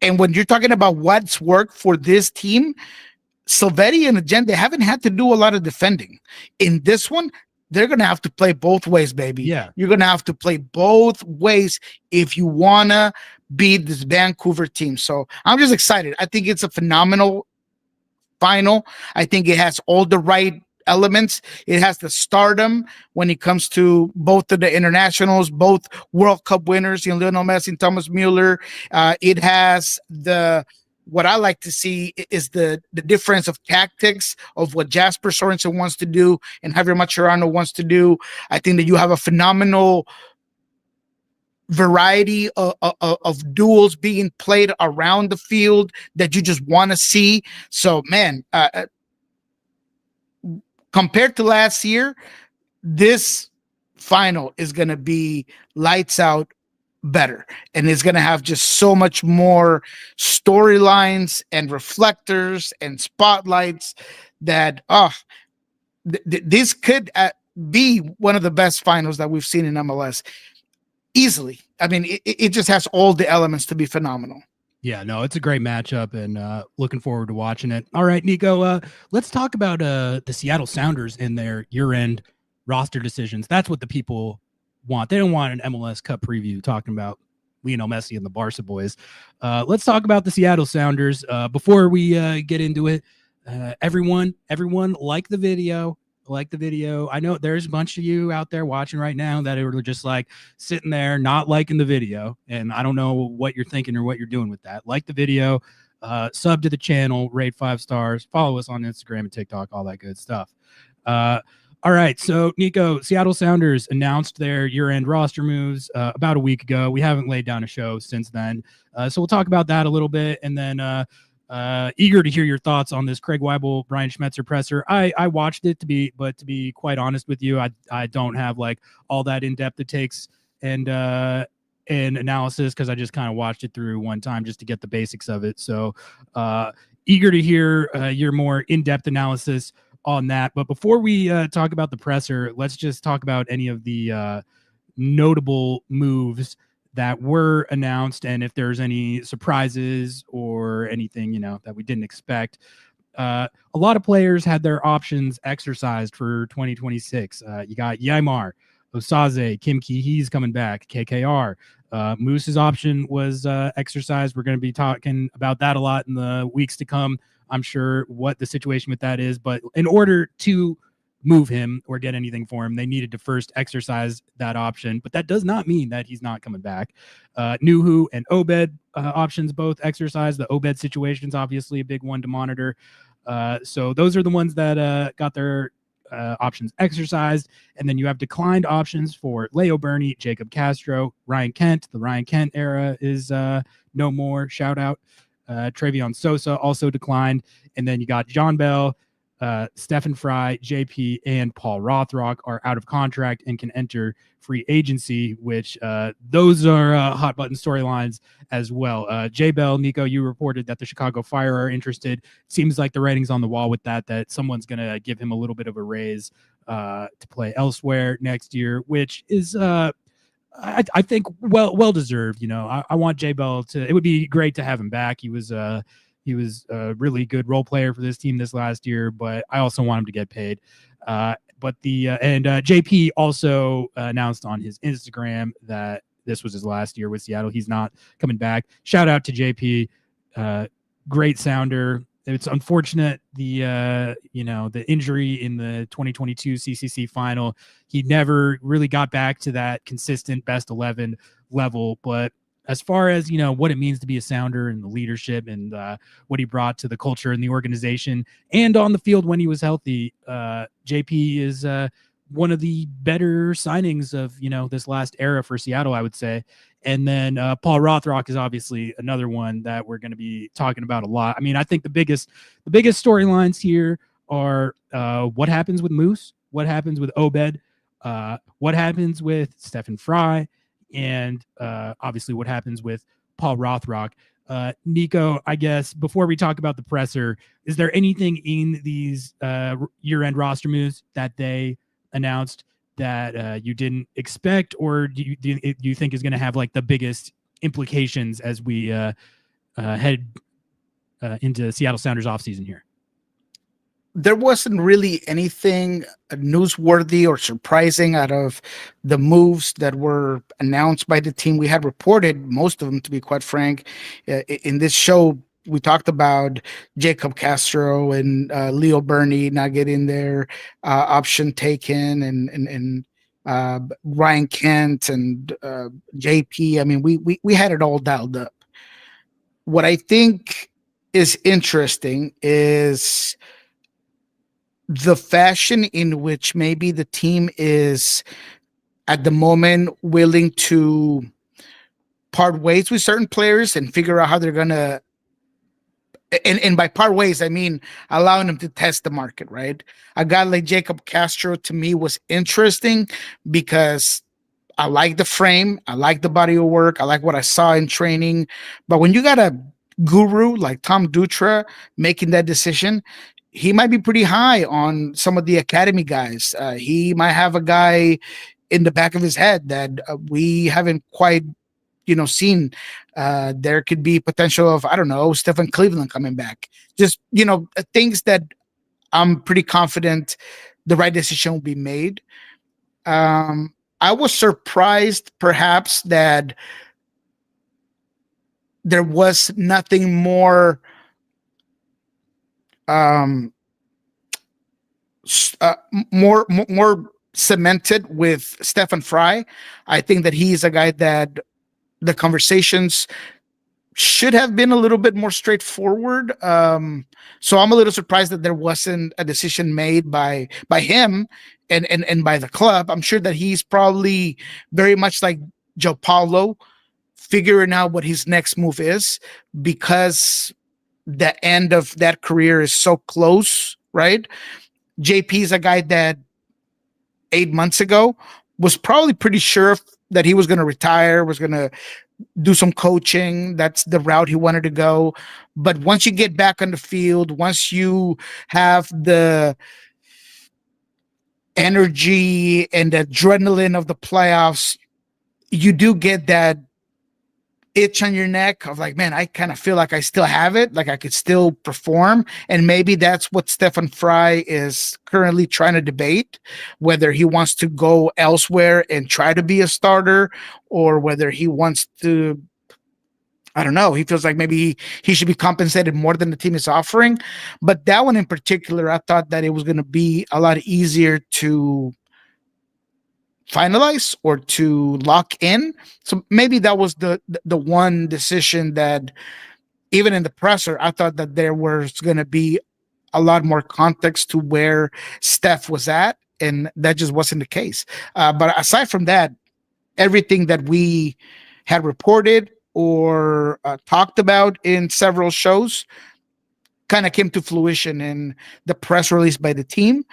And when you're talking about what's worked for this team, Silvetti and Agent, they haven't had to do a lot of defending. In this one, they're going to have to play both ways, baby. Yeah. You're going to have to play both ways if you want to beat this Vancouver team. So I'm just excited. I think it's a phenomenal final. I think it has all the right elements. It has the stardom when it comes to both of the internationals, both World Cup winners, Lionel Messi and Thomas Mueller. It has what I like to see is the difference of tactics of what Jasper Sorensen wants to do and Javier Mascherano wants to do. I think that you have a phenomenal variety of duels being played around the field that you just want to see. So, man, compared to last year, this final is going to be lights out better, and it's going to have just so much more storylines and reflectors and spotlights that this could be one of the best finals that we've seen in MLS easily. I mean, it just has all the elements to be phenomenal. Yeah, no, it's a great matchup, and looking forward to watching it. All right, Nico, let's talk about the Seattle Sounders and their year-end roster decisions. That's what the people want. They don't want an MLS Cup preview talking about Lionel Messi and the Barca boys. Let's talk about the Seattle Sounders. Before we get into it, everyone like the video. I know there's a bunch of you out there watching right now that are just like sitting there not liking the video, and I don't know what you're thinking or what you're doing with that. Like the video, sub to the channel, rate 5 stars, follow us on Instagram and TikTok, all that good stuff. All right, so Nico, Seattle Sounders announced their year-end roster moves about a week ago. We haven't laid down a show since then, so we'll talk about that a little bit, and then eager to hear your thoughts on this Craig Waibel, Brian Schmetzer presser. I watched it, to be quite honest with you, I don't have like all that in-depth it takes and analysis, because I just kind of watched it through one time just to get the basics of it. So eager to hear your more in-depth analysis on that. But before we talk about the presser, let's just talk about any of the notable moves that were announced, and if there's any surprises or anything that we didn't expect. A lot of players had their options exercised for 2026. You got Yaimar, Osaze, Kim Ki-hee's coming back, KKR. Moose's option was exercised. We're going to be talking about that a lot in the weeks to come, I'm sure, what the situation with that is. But in order to move him or get anything for him, they needed to first exercise that option. But that does not mean that he's not coming back. Nuhu and Obed options both exercised. The Obed situation is obviously a big one to monitor. So those are the ones that got their options exercised. And then you have declined options for Leo Burney, Jacob Castro, Ryan Kent. The Ryan Kent era is no more. Shout out. Trevion Sosa also declined. And then you got John Bell, Stephen Fry, JP, and Paul Rothrock are out of contract and can enter free agency, which those are hot button storylines as well. J Bell, Nico, you reported that the Chicago Fire are interested. Seems like the writing's on the wall with that someone's going to give him a little bit of a raise to play elsewhere next year, which is I think well deserved. I want J Bell to. It would be great to have him back. He was a really good role player for this team this last year, but I also want him to get paid. But JP also announced on his Instagram that this was his last year with Seattle. He's not coming back. Shout out to JP, great sounder. It's unfortunate the injury in the 2022 CCC final. He never really got back to that consistent best 11 level. But as far as what it means to be a sounder and the leadership and what he brought to the culture and the organization and on the field when he was healthy, JP is one of the better signings of this last era for Seattle, I would say. And then Paul Rothrock is obviously another one that we're going to be talking about a lot. I mean, I think the biggest storylines here are what happens with Moose, what happens with Obed, what happens with Stephen Fry, and obviously what happens with Paul Rothrock. Nico, I guess before we talk about the presser, is there anything in these year-end roster moves that they announced that you didn't expect, or do you think is going to have like the biggest implications as we head into Seattle Sounders offseason here? There wasn't really anything newsworthy or surprising out of the moves that were announced by the team. We had reported most of them, to be quite frank. In this show, we talked about Jacob Castro and Leo Burney not getting their option taken, and Ryan Kent and JP. I mean, we had it all dialed up. What I think is interesting is the fashion in which maybe the team is at the moment willing to part ways with certain players and figure out how they're going to, and by part ways, I mean allowing them to test the market, right? A guy like Jacob Castro to me was interesting because I like the frame, I like the body of work, I like what I saw in training. But when you got a guru like Tom Dutra making that decision, he might be pretty high on some of the academy guys. He might have a guy in the back of his head that we haven't quite seen. There could be potential of, I don't know, Stephen Cleveland coming back. Just, things that I'm pretty confident the right decision will be made. I was surprised perhaps that there was nothing more more cemented with Stephen Fry. I think that he's a guy that the conversations should have been a little bit more straightforward. So I'm a little surprised that there wasn't a decision made by him and by the club. I'm sure that he's probably very much like Joe Paulo, figuring out what his next move is, because the end of that career is so close, right? JP is a guy that 8 months ago was probably pretty sure that he was going to retire, was going to do some coaching. That's the route he wanted to go. But once you get back on the field, once you have the energy and the adrenaline of the playoffs, you do get that itch on your neck of like, man, I kind of feel like I still have it, like I could still perform. And maybe that's what Stephen Fry is currently trying to debate, whether he wants to go elsewhere and try to be a starter, or whether he wants to, I don't know, he feels like maybe he should be compensated more than the team is offering. But that one in particular, I thought that it was going to be a lot easier to finalize or to lock in. So maybe that was the one decision that even in the presser, I thought that there was going to be a lot more context to where Steph was at, and that just wasn't the case. But aside from that, everything that we had reported or talked about in several shows kind of came to fruition in the press release by the team.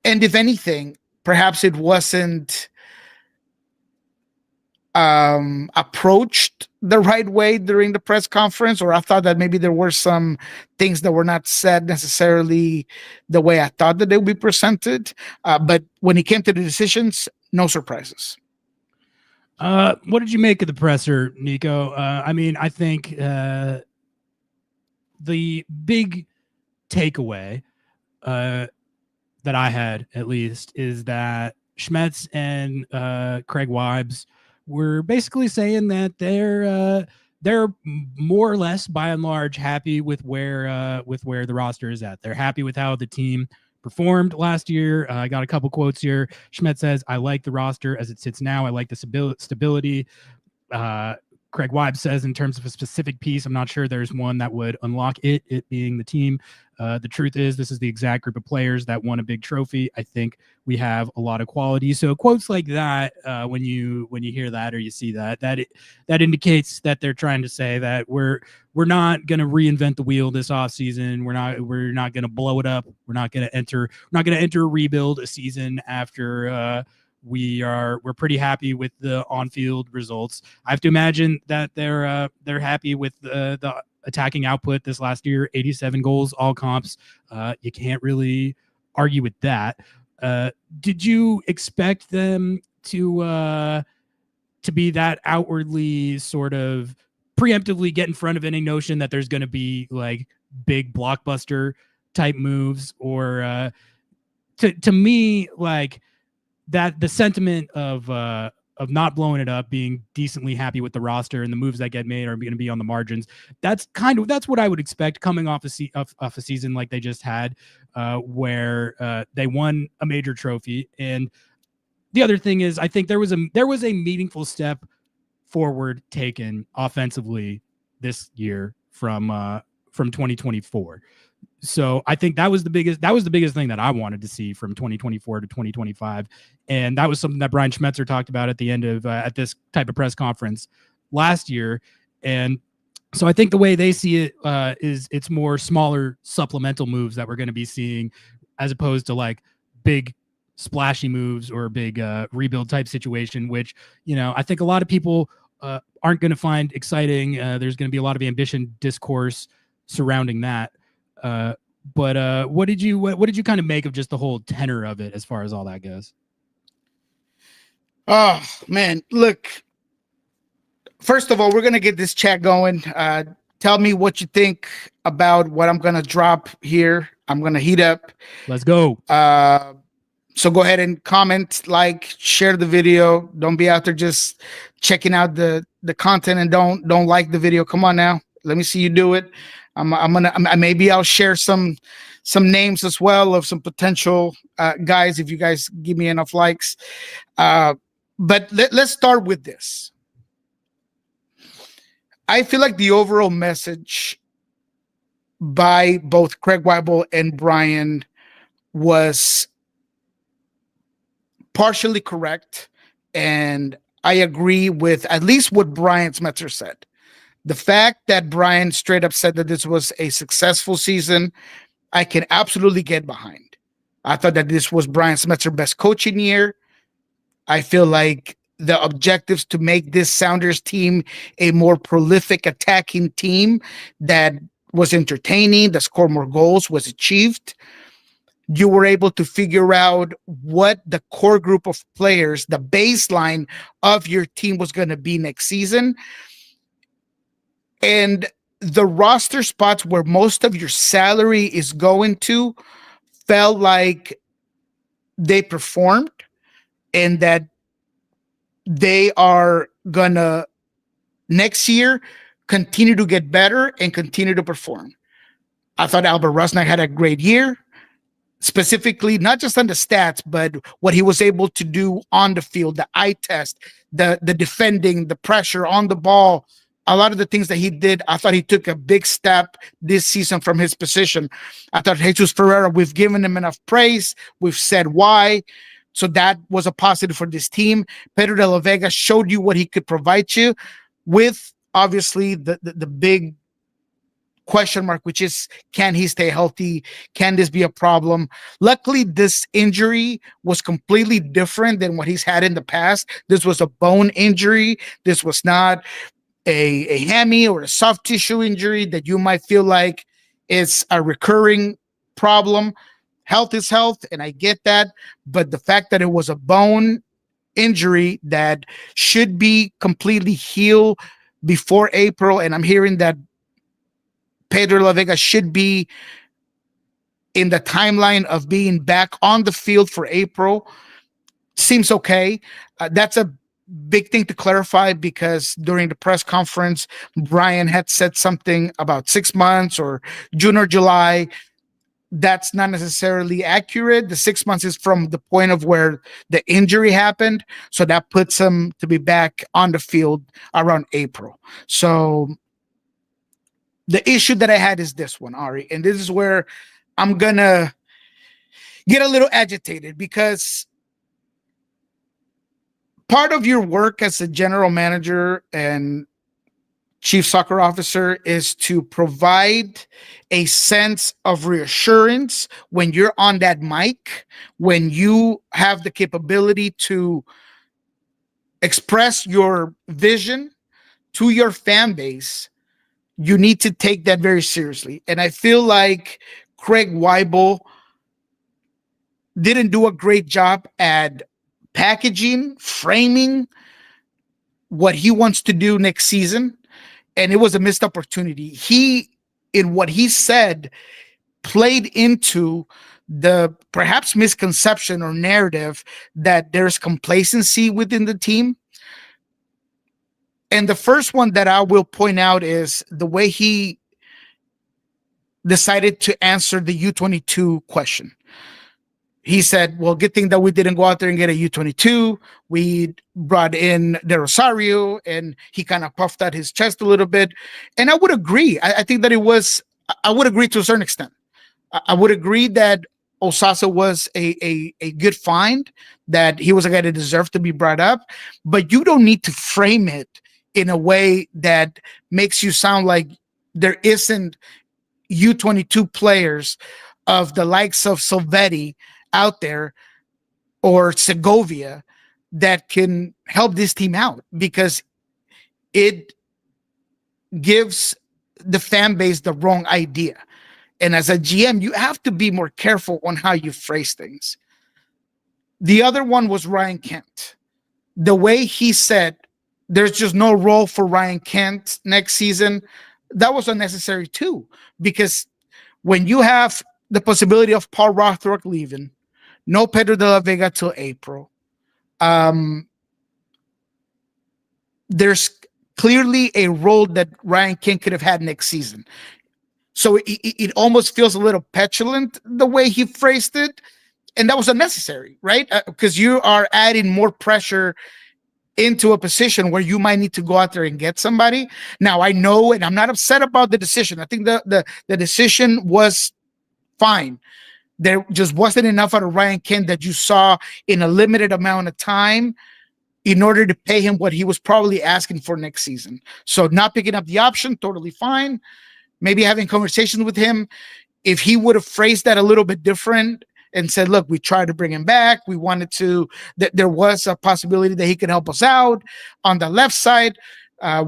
And if anything, perhaps it wasn't approached the right way during the press conference, or I thought that maybe there were some things that were not said necessarily the way I thought that they would be presented. But when it came to the decisions, no surprises. What did you make of the presser, Nico? I mean, I think the big takeaway that I had, at least, is that Schmetz and Craig Weibs were basically saying that they're more or less, by and large, happy with where the roster is at. They're happy with how the team performed last year. I got a couple quotes here. Schmetz says, "I like the roster as it sits now. I like the stability." Craig Weibs says, in terms of a specific piece, I'm not sure there's one that would unlock it being the team. The truth is, this is the exact group of players that won a big trophy. I think we have a lot of quality. So quotes like that, when you hear that or you see that indicates that they're trying to say that we're not going to reinvent the wheel this offseason. We're not going to blow it up. We're not going to enter a rebuild a season after we're pretty happy with the on-field results. I have to imagine that they're happy with the attacking output this last year, 87 goals, all comps. You can't really argue with that. Did you expect them to be that outwardly sort of preemptively get in front of any notion that there's going to be like big blockbuster type moves, or to me, like, that the sentiment of not blowing it up, being decently happy with the roster and the moves that get made are going to be on the margins. That's what I would expect coming off a season like they just had, where they won a major trophy. And the other thing is, I think there was a meaningful step forward taken offensively this year from 2024. So I think that was the biggest thing that I wanted to see from 2024 to 2025. And that was something that Brian Schmetzer talked about at the end of at this type of press conference last year. And so I think the way they see it is it's more smaller supplemental moves that we're going to be seeing, as opposed to like big splashy moves or big rebuild type situation, which, I think a lot of people aren't going to find exciting. There's going to be a lot of ambition discourse surrounding that. But what did you kind of make of just the whole tenor of it as far as all that goes? Oh man, look, first of all, we're going to get this chat going. Tell me what you think about what I'm going to drop here. I'm going to heat up. Let's go. So go ahead and comment, like, share the video. Don't be out there just checking out the content and don't like the video. Come on now. Let me see you do it. Maybe I'll share some names as well of some potential guys if you guys give me enough likes. But let's start with this. I feel like the overall message by both Craig Waibel and Brian was partially correct, and I agree with at least what Brian Schmetzer said. The fact that Brian straight up said that this was a successful season, I can absolutely get behind. I thought that this was Brian Schmetzer's best coaching year. I feel like the objectives to make this Sounders team a more prolific attacking team that was entertaining, that scored more goals, was achieved. You were able to figure out what the core group of players, the baseline of your team was going to be next season. And the roster spots where most of your salary is going to felt like they performed, and that they are going to next year continue to get better and continue to perform. I thought Albert Rusnak had a great year, specifically not just on the stats, but what he was able to do on the field, the eye test, the defending, the pressure on the ball. a lot of the things that he did, I thought he took a big step this season from his position. I thought Jesus Ferreira, we've given him enough praise. We've said why. So that was a positive for this team. Pedro de la Vega showed you what he could provide you with, obviously, the big question mark, which is, can he stay healthy? Can this be a problem? Luckily, this injury was completely different than what he's had in the past. This was a bone injury. This was not a hammy or a soft tissue injury that you might feel like it's a recurring problem. Health is health, and I get that. But the fact that it was a bone injury that should be completely healed before April, and I'm hearing that Pedro La Vega should be in the timeline of being back on the field for April, seems okay. That's a big thing to clarify, because during the press conference, Brian had said something about 6 months or June or July. That's not necessarily accurate. The 6 months is from the point of where the injury happened. So that puts him to be back on the field around April. So the issue that I had is this one, Ari, and this is where I'm going to get a little agitated, because part of your work as a general manager and chief soccer officer is to provide a sense of reassurance when you're on that mic, when you have the capability to express your vision to your fan base. You need to take that very seriously. And I feel like Craig Waibel didn't do a great job at packaging, framing what he wants to do next season. And it was a missed opportunity. He, in what he said, played into the perhaps misconception or narrative that there's complacency within the team. And the first one that I will point out is the way he decided to answer the U22 question. He said, well, good thing that we didn't go out there and get a U22. We brought in De Rosario, and he kind of puffed out his chest a little bit. And I would agree. I think that I would agree to a certain extent. I would agree that Osasa was a good find, that he was a guy that deserved to be brought up, but you don't need to frame it in a way that makes you sound like there isn't U22 players of the likes of Silvetti out there or Segovia that can help this team out, because it gives the fan base the wrong idea. And as a GM, you have to be more careful on how you phrase things. The other one was Ryan Kent. The way he said, there's just no role for Ryan Kent next season, that was unnecessary too, because when you have the possibility of Paul Rothrock leaving, no Pedro de la Vega till April, there's clearly a role that Ryan Kent could have had next season. So it almost feels a little petulant the way he phrased it, and that was unnecessary, right? Because you are adding more pressure into a position where you might need to go out there and get somebody. Now, I know, and I'm not upset about the decision. I think the decision was fine. There just wasn't enough out of Ryan Kent that you saw in a limited amount of time in order to pay him what he was probably asking for next season. So not picking up the option, totally fine. Maybe having conversations with him. If he would have phrased that a little bit different and said, look, we tried to bring him back. We wanted to, that there was a possibility that he could help us out on the left side.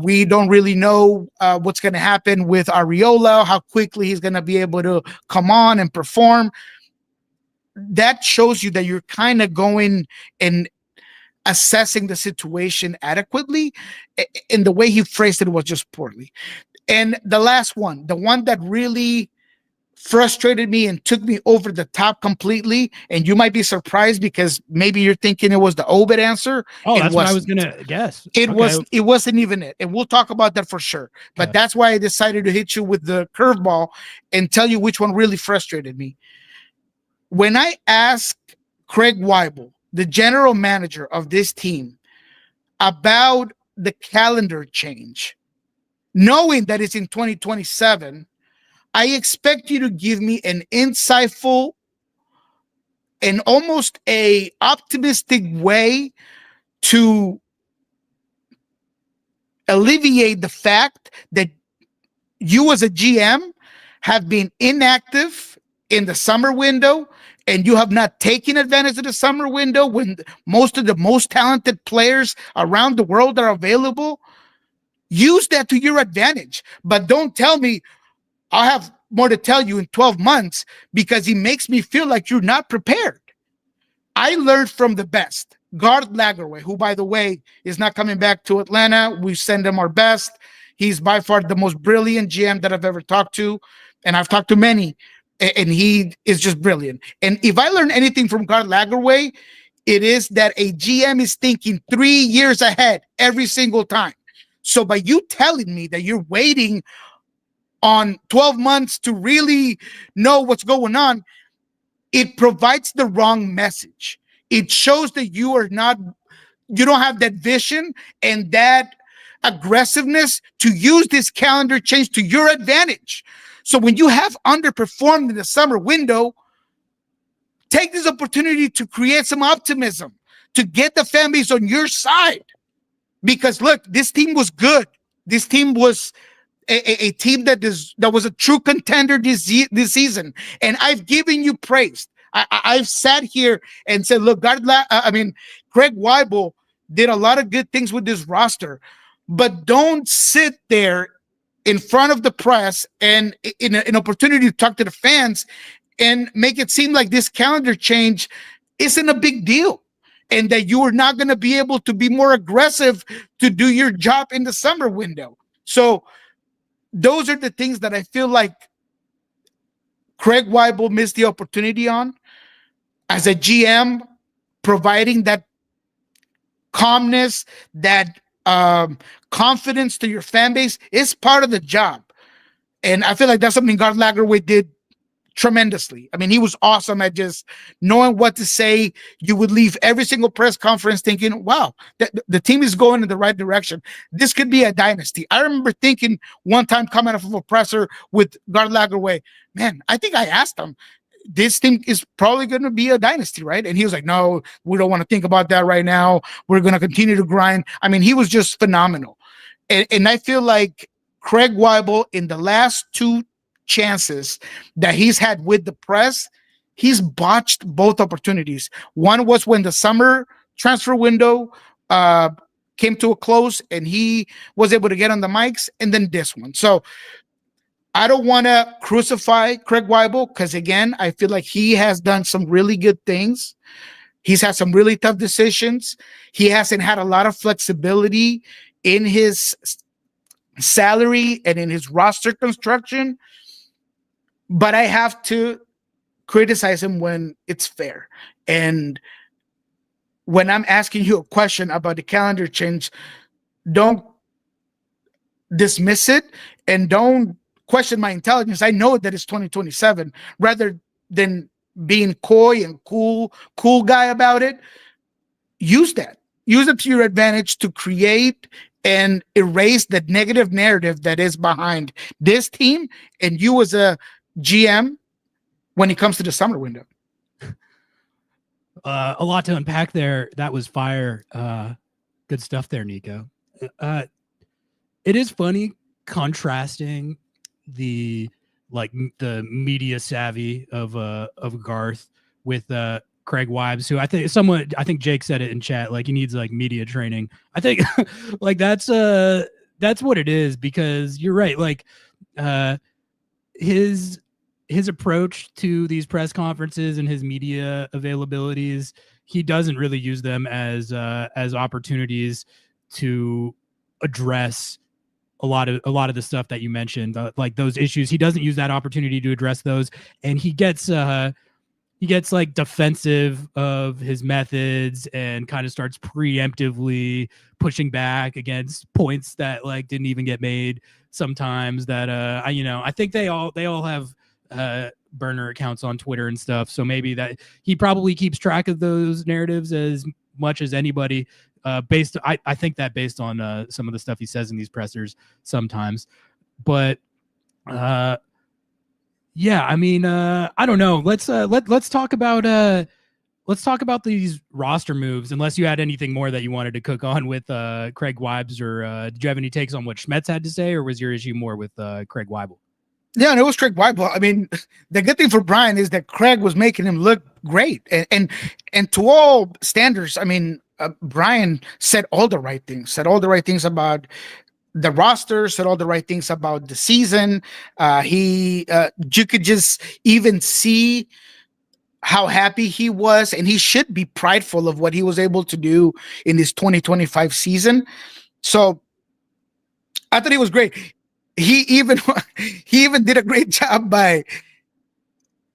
We don't really know what's going to happen with Arriola, how quickly he's going to be able to come on and perform. That shows you that you're kind of going and assessing the situation adequately. And the way he phrased it was just poorly. And the last one, the one that really frustrated me and took me over the top completely, and you might be surprised because maybe you're thinking it was the Obed answer. Oh, that's what I was gonna guess. It wasn't even it, and we'll talk about that for sure. But that's why I decided to hit you with the curveball and tell you which one really frustrated me. When I asked Craig Waibel, the general manager of this team, about the calendar change, knowing that it's in 2027, I expect you to give me an insightful and almost a optimistic way to alleviate the fact that you as a GM have been inactive in the summer window, and you have not taken advantage of the summer window when most of the most talented players around the world are available. Use that to your advantage, but don't tell me I'll have more to tell you in 12 months, because he makes me feel like you're not prepared. I learned from the best. Garth Lagerwey, who, by the way, is not coming back to Atlanta. We send him our best. He's by far the most brilliant GM that I've ever talked to, and I've talked to many, and he is just brilliant. And if I learn anything from Garth Lagerwey, it is that a GM is thinking 3 years ahead every single time. So by you telling me that you're waiting on 12 months to really know what's going on, it provides the wrong message. It shows that you don't have that vision and that aggressiveness to use this calendar change to your advantage. So when you have underperformed in the summer window, take this opportunity to create some optimism, to get the fan base on your side. Because look, this team was good. This team was a team that was a true contender this season, and I've given you praise. I've sat here and said, look, Craig Waibel did a lot of good things with this roster, but don't sit there in front of the press and in an opportunity to talk to the fans and make it seem like this calendar change isn't a big deal, and that you are not going to be able to be more aggressive to do your job in the summer window. So those are the things that I feel like Craig Waibel missed the opportunity on. As a GM, providing that calmness, that confidence to your fan base is part of the job. And I feel like that's something Garth Lagerwey did tremendously. I mean, he was awesome at just knowing what to say. You would leave every single press conference thinking, wow, the team is going in the right direction. This could be a dynasty. I remember thinking one time coming off of a presser with Garth Lagerwey, man, I think I asked him, this team is probably going to be a dynasty, right? And he was like, no, we don't want to think about that right now. We're going to continue to grind. I mean, he was just phenomenal. And I feel like Craig Waibel, in the last 2 chances that he's had with the press, he's botched both opportunities. One was when the summer transfer window came to a close and he was able to get on the mics, and then this one. So I don't want to crucify Craig Waibel, because again, I feel like he has done some really good things. He's had some really tough decisions. He hasn't had a lot of flexibility in his salary and in his roster construction, but I have to criticize him when it's fair. And when I'm asking you a question about the calendar change, don't dismiss it and don't question my intelligence. I know that it's 2027, rather than being coy and cool guy about it. Use that. Use it to your advantage to create and erase the negative narrative that is behind this team and you as a GM when it comes to the summer window. A lot to unpack there. That was fire. Good stuff there, Nico. It is funny contrasting the media savvy of Garth with Craig Waibel, who I think Jake said it in chat, like he needs like media training. I think like that's what it is, because you're right. Like his approach to these press conferences and his media availabilities, he doesn't really use them as opportunities to address a lot of the stuff that you mentioned, like those issues. He doesn't use that opportunity to address those, and he gets like defensive of his methods and kind of starts preemptively pushing back against points that like didn't even get made sometimes. That I think they all have burner accounts on Twitter and stuff, so maybe that he probably keeps track of those narratives as much as anybody. I think that based on some of the stuff he says in these pressers sometimes. But yeah, I mean, I don't know. Let's talk about these roster moves. Unless you had anything more that you wanted to cook on with Craig Weibs, or did you have any takes on what Schmetz had to say, or was your issue more with Craig Weibel? Yeah, and it was Craig Waibel. I mean, the good thing for Brian is that Craig was making him look great, and to all standards, I mean, Brian said all the right things. Said all the right things about the roster. Said all the right things about the season. You could just even see how happy he was, and he should be prideful of what he was able to do in this 2025 season. So I thought he was great. He even did a great job by,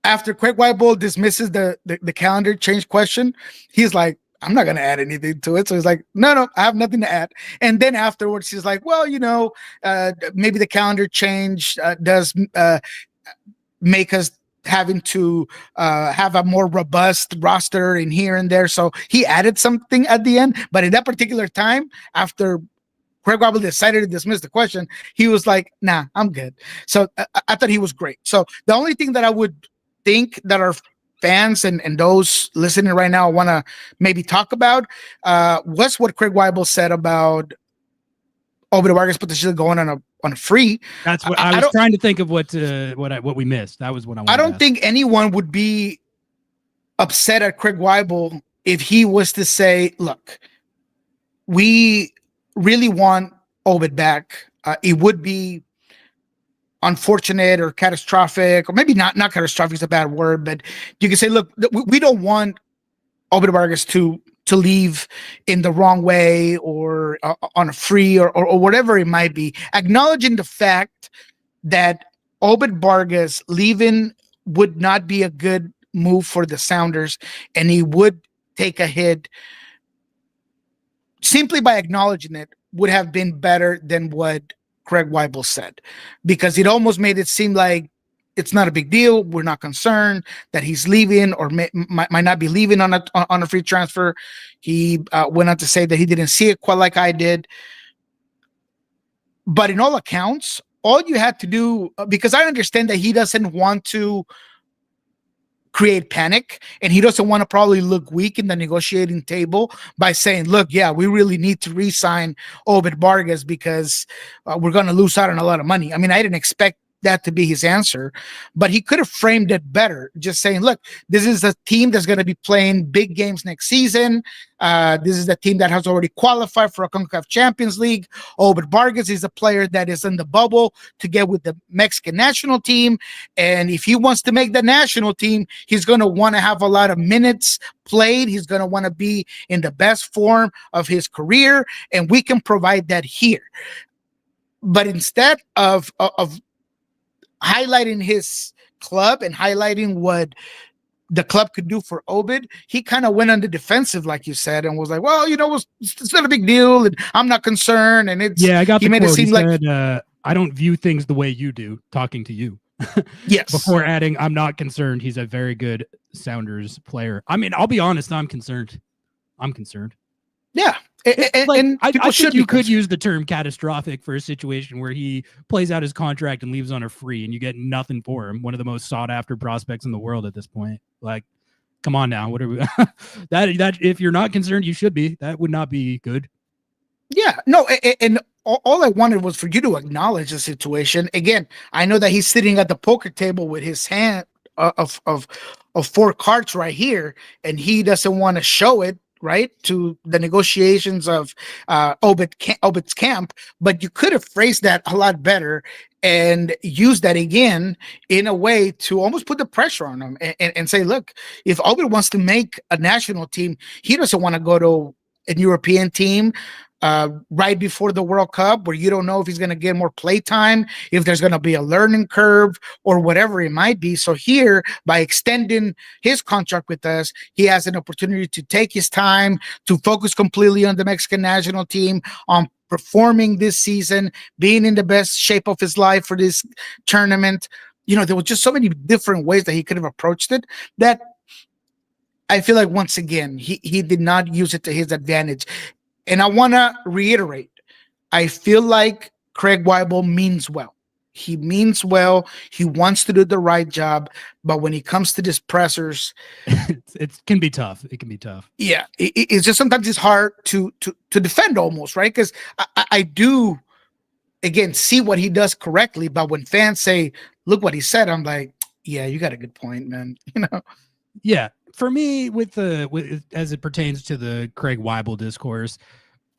after Craig Waibel dismisses the calendar change question, he's like, I'm not going to add anything to it. So he's like, no, I have nothing to add. And then afterwards, he's like, well, maybe the calendar change does make us having to have a more robust roster in here and there. So he added something at the end. But in that particular time, after Craig Waibel decided to dismiss the question, he was like, nah, I'm good. So I thought he was great. So the only thing that I would think that our fans and those listening right now want to maybe talk about was what Craig Waibel said about Obed Vargas potentially going on a free. That's what I was trying to think of what we missed. That was what I wanted. I don't think anyone would be upset at Craig Waibel if he was to say, look, we really want Obed back. It would be unfortunate or catastrophic, or maybe not catastrophic is a bad word, but you can say, look, we don't want Obed Vargas to leave in the wrong way or on a free or whatever it might be. Acknowledging the fact that Obed Vargas leaving would not be a good move for the Sounders, and he would take a hit. Simply by acknowledging it would have been better than what Craig Waibel said, because it almost made it seem like it's not a big deal. We're not concerned that he's leaving or might not be leaving on a free transfer. He went on to say that he didn't see it quite like I did. But in all accounts, all you had to do, because I understand that he doesn't want to create panic, and he doesn't want to probably look weak in the negotiating table by saying, look, yeah, we really need to re-sign Obed Vargas because we're going to lose out on a lot of money. I mean, I didn't expect that to be his answer, but he could have framed it better, just saying, look, this is a team that's going to be playing big games next season. This is the team that has already qualified for a CONCACAF Champions League. Obed Vargas is a player that is in the bubble to get with the Mexican national team, and if he wants to make the national team, he's going to want to have a lot of minutes played. He's going to want to be in the best form of his career, and we can provide that here. But instead of highlighting his club and highlighting what the club could do for Obed, he kind of went on the defensive, like you said, and was like, well, it's not a big deal, and I'm not concerned. And it's, I got the made quote. It seem he like said, I don't view things the way you do, talking to you. Yes. Before adding, I'm not concerned. He's a very good Sounders player. I mean, I'll be honest, I'm concerned. Yeah. I think you could use the term catastrophic for a situation where he plays out his contract and leaves on a free, and you get nothing for him. One of the most sought after prospects in the world at this point. Like, come on now. What are we that if you're not concerned, you should be. That would not be good. Yeah, no, and all I wanted was for you to acknowledge the situation. Again, I know that he's sitting at the poker table with his hand of 4 cards right here, and he doesn't want to show it, right, to the negotiations of Obed's camp. But you could have phrased that a lot better and use that again in a way to almost put the pressure on him and say, look, if Obed wants to make a national team, he doesn't want to go to a European team right before the World Cup, where you don't know if he's going to get more play time, if there's going to be a learning curve or whatever it might be. So here, by extending his contract with us, he has an opportunity to take his time, to focus completely on the Mexican national team, on performing this season, being in the best shape of his life for this tournament. There were just so many different ways that he could have approached it that I feel like, once again, he did not use it to his advantage. And I want to reiterate, I feel like Craig Waibel means well. He means well. He wants to do the right job. But when it comes to these pressers, it can be tough. It can be tough. Yeah, it's just sometimes it's hard to defend almost, right? Because I do, again, see what he does correctly. But when fans say, look what he said, I'm like, yeah, you got a good point, man. Yeah. For me, with as it pertains to the Craig Waibel discourse,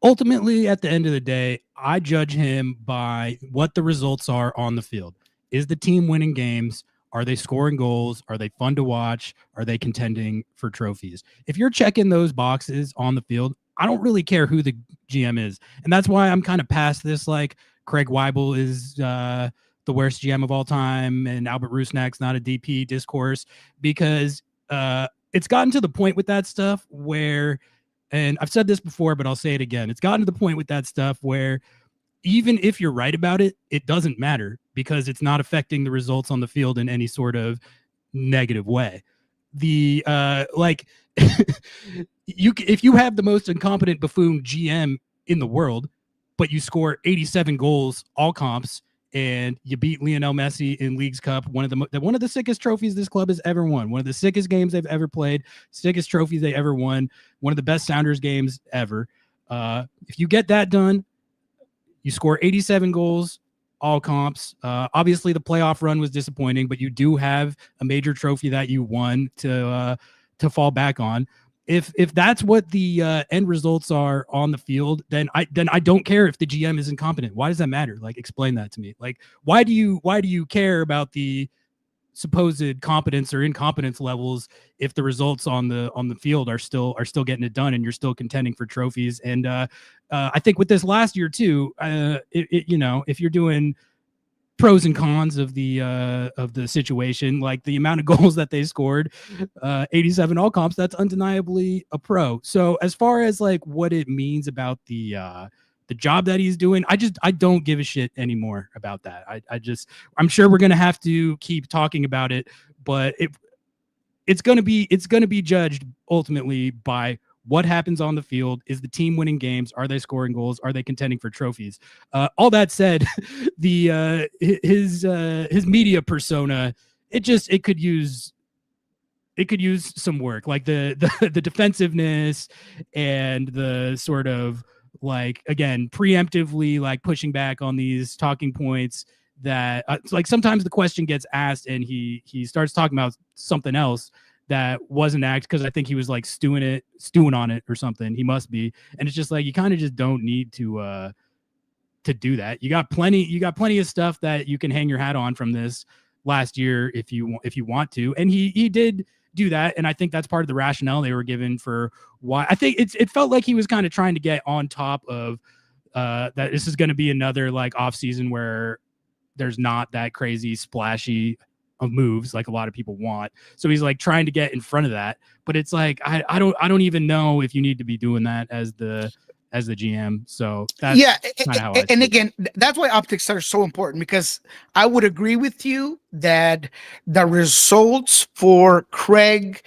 ultimately, at the end of the day, I judge him by what the results are on the field. Is the team winning games? Are they scoring goals? Are they fun to watch? Are they contending for trophies? If you're checking those boxes on the field, I don't really care who the GM is. And that's why I'm kind of past this, like, Craig Waibel is the worst GM of all time and Albert Rusnak's not a DP discourse, because it's gotten to the point with that stuff where, and I've said this before, but I'll say it again. It's gotten to the point with that stuff where even if you're right about it, it doesn't matter because it's not affecting the results on the field in any sort of negative way. The if you have the most incompetent buffoon GM in the world, but you score 87 goals, all comps, and you beat Lionel Messi in Leagues Cup, one of the sickest trophies this club has ever won, one of the sickest games they've ever played, sickest trophies they ever won, one of the best Sounders games ever. If you get that done, you score 87 goals, all comps. Obviously, the playoff run was disappointing, but you do have a major trophy that you won to fall back on. If that's what the end results are on the field, then I don't care if the GM is incompetent. Why does that matter? Like, explain that to me. Like, why do you care about the supposed competence or incompetence levels if the results on the field are still getting it done and you're still contending for trophies? And I think with this last year too, if you're doing pros and cons of the situation, like the amount of goals that they scored, 87 all comps, that's undeniably a pro. So as far as like what it means about the job that he's doing, I don't give a shit anymore about that. I'm sure we're gonna have to keep talking about it, but it's gonna be judged ultimately by what happens on the field. Is the team winning games? Are they scoring goals? Are they contending for trophies? All that said, his media persona, it could use some work, like the defensiveness and the sort of, like, again, preemptively, like, pushing back on these talking points that like sometimes the question gets asked and he starts talking about something else that wasn't asked, because I think he was like stewing on it or something. He must be. And it's just like, you kind of just don't need to do that. You got plenty of stuff that you can hang your hat on from this last year if you want to. And he did do that, and I think that's part of the rationale they were given for why. I think it felt like he was kind of trying to get on top of that this is going to be another like off season where there's not that crazy splashy of moves like a lot of people want. So he's like trying to get in front of that, but it's like I don't even know if you need to be doing that as the GM. So that's kind of how I and again, that's why optics are so important, because I would agree with you that the results for Craig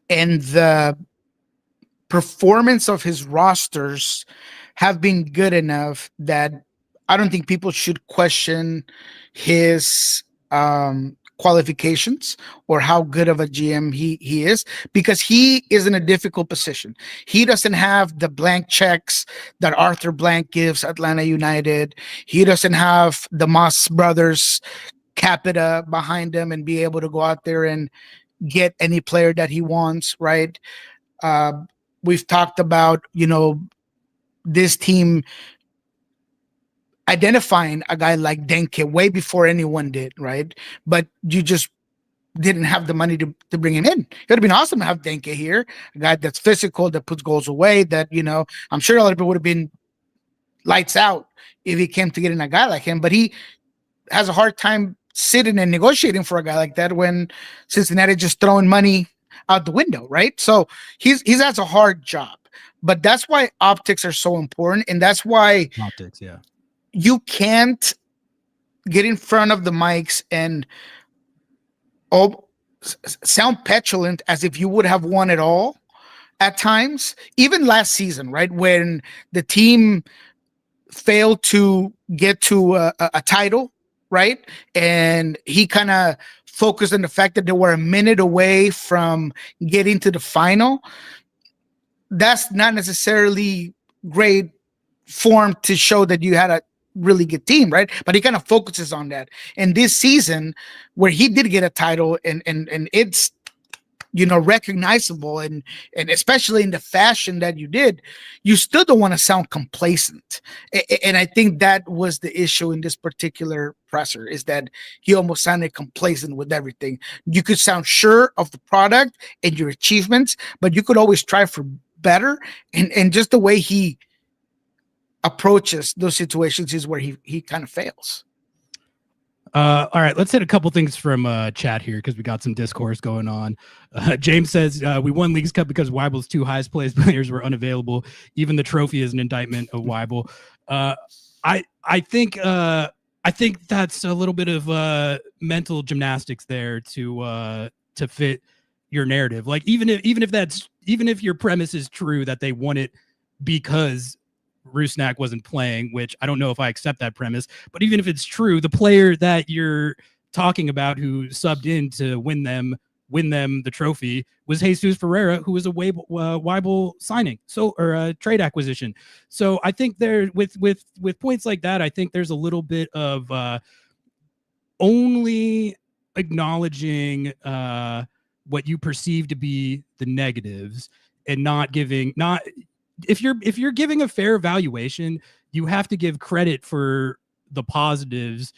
and the performance of his rosters have been good enough that I don't think people should question his qualifications or how good of a GM he is, because he is in a difficult position. He doesn't have the blank checks that Arthur Blank gives Atlanta United. He doesn't have the Moss brothers capita behind him and be able to go out there and get any player that he wants, right? We've talked about, this team identifying a guy like Denke way before anyone did, right? But you just didn't have the money to bring him in. It would have been awesome to have Denke here, a guy that's physical, that puts goals away, that, I'm sure a lot of people would have been lights out if he came to get in a guy like him. But he has a hard time sitting and negotiating for a guy like that when Cincinnati just throwing money out the window, right? So he has a hard job. But that's why optics are so important, and that's why optics, yeah. You can't get in front of the mics and sound petulant as if you would have won it all at times, even last season, right, when the team failed to get to a title, right, and he kind of focused on the fact that they were a minute away from getting to the final. That's not necessarily great form to show that you had a really good team, right? But he kind of focuses on that. And this season, where he did get a title, and it's, you know, recognizable, and especially in the fashion that you did, you still don't want to sound complacent. And I think that was the issue in this particular presser, is that he almost sounded complacent with everything. You could sound sure of the product and your achievements, but you could always try for better. And just the way he approaches those situations is where he kind of fails. All right, let's hit a couple things from chat here, because we got some discourse going on. James says, we won Leagues Cup because Waibel's two highest placed players were unavailable. Even the trophy is an indictment of Waibel. I think that's a little bit of mental gymnastics there to fit your narrative. Like, even if your premise is true that they won it because Rusnak wasn't playing, which I don't know if I accept that premise, but even if it's true, the player that you're talking about who subbed in to win them the trophy was Jesus Ferreira, who was a Waibel signing, or a trade acquisition. So I think there, with points like that, I think there's a little bit of only acknowledging what you perceive to be the negatives, and if you're giving a fair evaluation, you have to give credit for the positives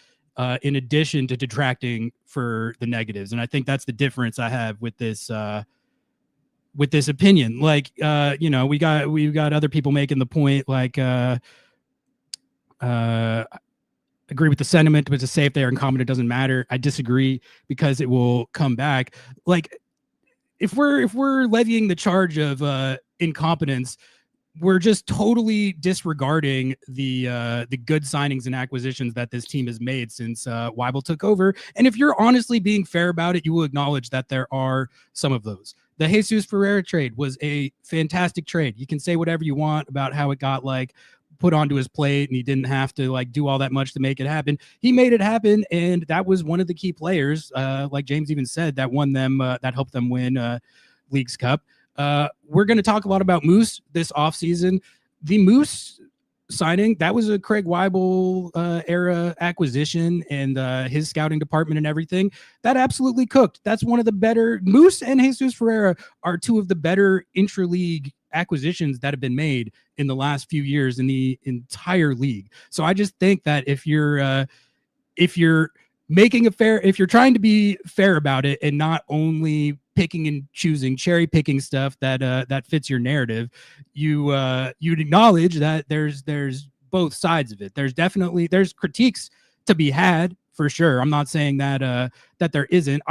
in addition to detracting for the negatives. And I think that's the difference I have with this opinion. Like, we've got other people making the point, like, agree with the sentiment, but to say if they are incompetent doesn't matter. I disagree, because it will come back. Like, if we're levying the charge of incompetence, we're just totally disregarding the good signings and acquisitions that this team has made since Waibel took over. And if you're honestly being fair about it, you will acknowledge that there are some of those. The Jesus Ferreira trade was a fantastic trade. You can say whatever you want about how it got put onto his plate and he didn't have to do all that much to make it happen. He made it happen, and that was one of the key players, like James even said, that won them, that helped them win Leagues Cup. We're going to talk a lot about Moose this offseason. The Moose signing, that was a Craig Waibel era acquisition, and his scouting department and everything, that absolutely cooked. That's one of the better. Moose and Jesus Ferreira are two of the better intra-league acquisitions that have been made in the last few years in the entire league. So I just think that if you're trying to be fair about it and not only picking and choosing, cherry picking stuff that fits your narrative, you'd acknowledge that there's both sides of it. There's critiques to be had, for sure. I'm not saying that there isn't.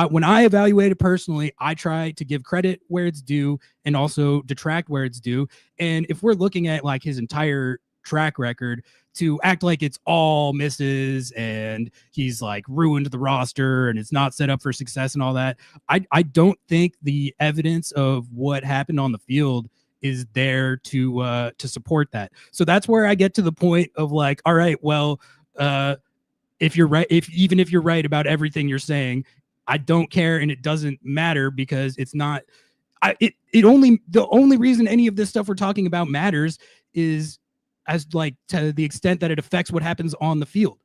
When I evaluate it personally, I try to give credit where it's due and also detract where it's due. And if we're looking at his entire track record, to act like it's all misses and he's ruined the roster and it's not set up for success and all that, I don't think the evidence of what happened on the field is there to support that. So that's where I get to the point of all right, well, if you're right, even if you're right about everything you're saying, I don't care, and it doesn't matter, because it's not. The only reason any of this stuff we're talking about matters is to the extent that it affects what happens on the field.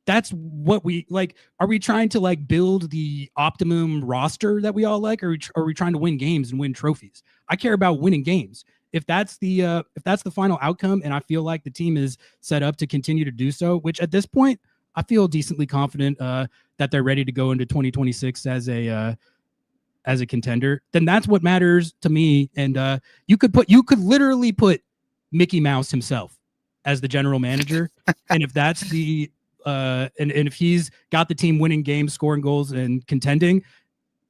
That's what we like. Are we trying to build the optimum roster that we all like, or are we trying to win games and win trophies? I care about winning games. If that's the final outcome, and I feel like the team is set up to continue to do so, which at this point I feel decently confident that they're ready to go into 2026 as a contender, then that's what matters to me. And you could literally put Mickey Mouse himself as the general manager, and if that's the and if he's got the team winning games, scoring goals, and contending,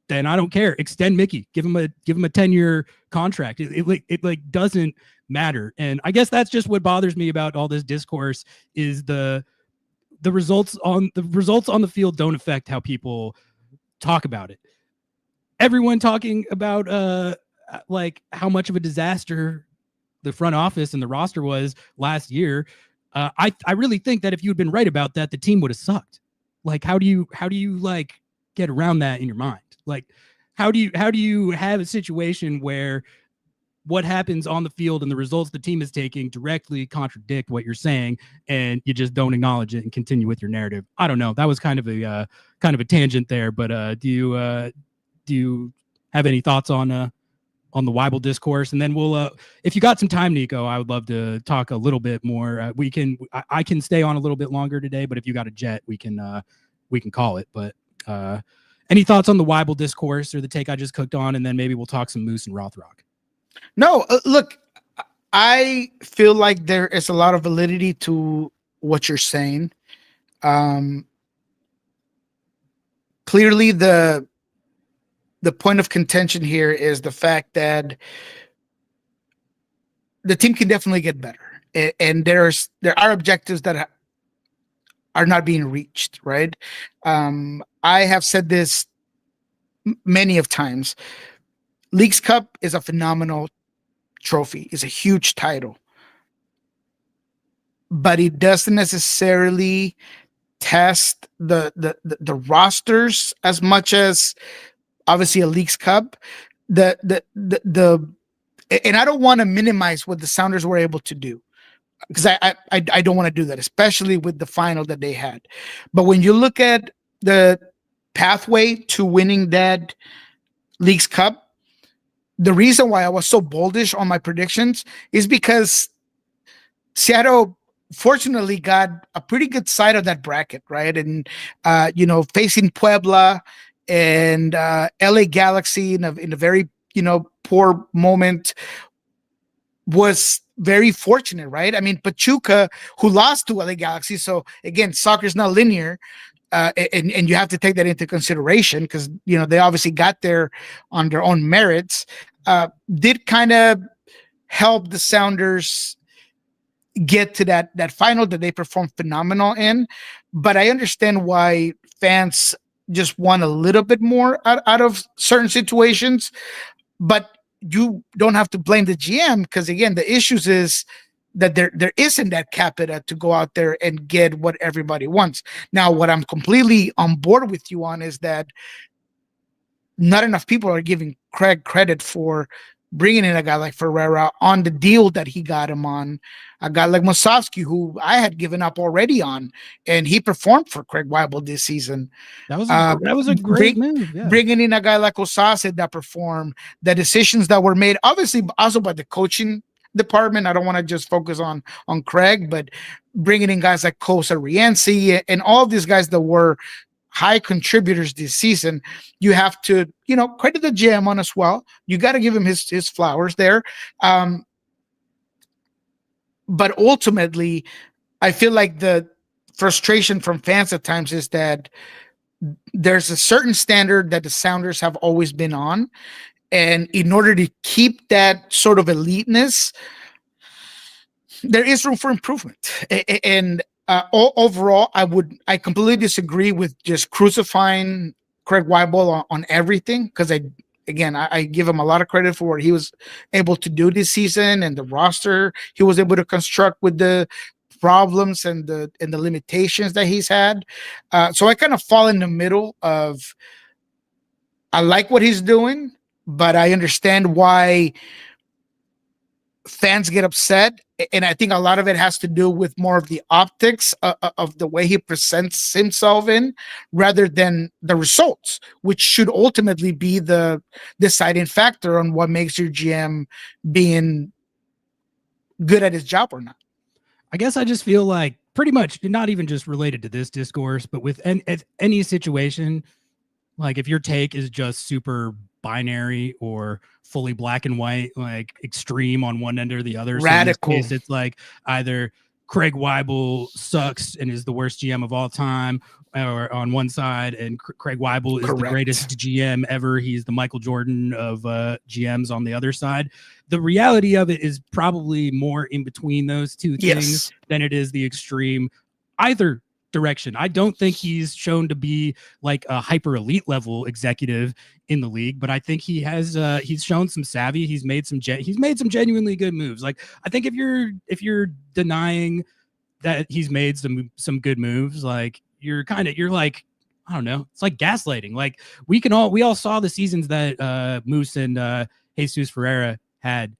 then I don't care. Extend Mickey, give him a 10-year contract. It doesn't matter. And I guess that's just what bothers me about all this discourse is the results on the field don't affect how people talk about it. Everyone talking about like how much of a disaster the front office and the roster was last year. I really think that if you had been right about that, the team would have sucked. Like, how do you like get around that in your mind? Like, how do you have a situation where what happens on the field and the results the team is taking directly contradict what you're saying, and you just don't acknowledge it and continue with your narrative? I don't know. That was kind of a tangent there, but do you have any thoughts on the Waibel discourse? And then we'll, if you got some time, Nico, I would love to talk a little bit more. I can stay on a little bit longer today, but if you got a jet, we can call it. But any thoughts on the Waibel discourse or the take I just cooked on? And then maybe we'll talk some Moose and Rothrock. No, look, I feel like there is a lot of validity to what you're saying. Clearly, the point of contention here is the fact that the team can definitely get better, and there are objectives that are not being reached, right? I have said this many of times. Leagues Cup is a phenomenal trophy. It's a huge title, but it doesn't necessarily test the rosters as much as obviously a Leagues Cup. And I don't want to minimize what the Sounders were able to do, because I don't want to do that, especially with the final that they had. But when you look at the pathway to winning that Leagues Cup, the reason why I was so boldish on my predictions is because Seattle fortunately got a pretty good side of that bracket, right? And facing Puebla and LA Galaxy in a very poor moment was very fortunate, right? I mean, Pachuca, who lost to LA Galaxy, so again, soccer's not linear, and you have to take that into consideration, because they obviously got there on their own merits. Did kind of help the Sounders get to that final that they performed phenomenal in. But I understand why fans just want a little bit more out of certain situations. But you don't have to blame the GM, because again, the issues is that there isn't that capita to go out there and get what everybody wants. Now, what I'm completely on board with you on is that not enough people are giving Craig credit for bringing in a guy like Ferreira on the deal that he got him on, a guy like Musovski, who I had given up already on, and he performed for Craig Waibel this season. That was a great move. Yeah. Bringing in a guy like Osase that performed, the decisions that were made, obviously also by the coaching department. I don't want to just focus on Craig, but bringing in guys like Kosa Rienzi and all of these guys that were high contributors this season. You have to, credit the GM on as well. You got to give him his flowers there. But ultimately, I feel like the frustration from fans at times is that there's a certain standard that the Sounders have always been on. And in order to keep that sort of eliteness, there is room for improvement. And overall, I completely disagree with just crucifying Craig Waibel on everything, because I give him a lot of credit for what he was able to do this season and the roster he was able to construct with the problems and the limitations that he's had. So I kind of fall in the middle of, I like what he's doing, but I understand why fans get upset. And I think a lot of it has to do with more of the optics of the way he presents himself in, rather than the results, which should ultimately be the deciding factor on what makes your GM being good at his job or not. I guess I just feel like pretty much not even just related to this discourse, but with any situation, like if your take is just super binary or fully black and white, like extreme on one end or the other. Radical. So in this case, it's like either Craig Waibel sucks and is the worst GM of all time, or on one side, and Craig Waibel is the greatest GM ever. He's the Michael Jordan of GMs on the other side. The reality of it is probably more in between those two things than it is the extreme. Either direction. I don't think he's shown to be like a hyper elite level executive in the league, but I think he has he's shown some savvy. He's made some genuinely good moves. Like, I think if you're denying that he's made some good moves, like you're like, I don't know, it's like gaslighting. Like, we all saw the seasons that Moose and Jesus Ferreira had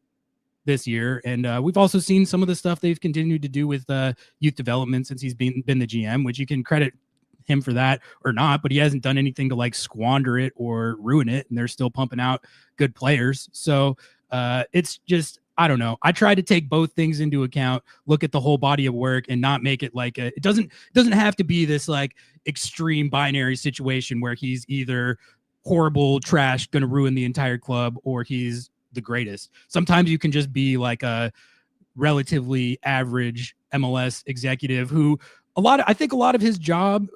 this year, and we've also seen some of the stuff they've continued to do with youth development since he's been the GM, which you can credit him for that or not, but he hasn't done anything to like squander it or ruin it, and they're still pumping out good players. So it's just, I don't know. I try to take both things into account, look at the whole body of work, and not make it like it doesn't have to be this like extreme binary situation where he's either horrible trash, going to ruin the entire club, or he's the greatest. Sometimes you can just be like a relatively average MLS executive who I think a lot of his job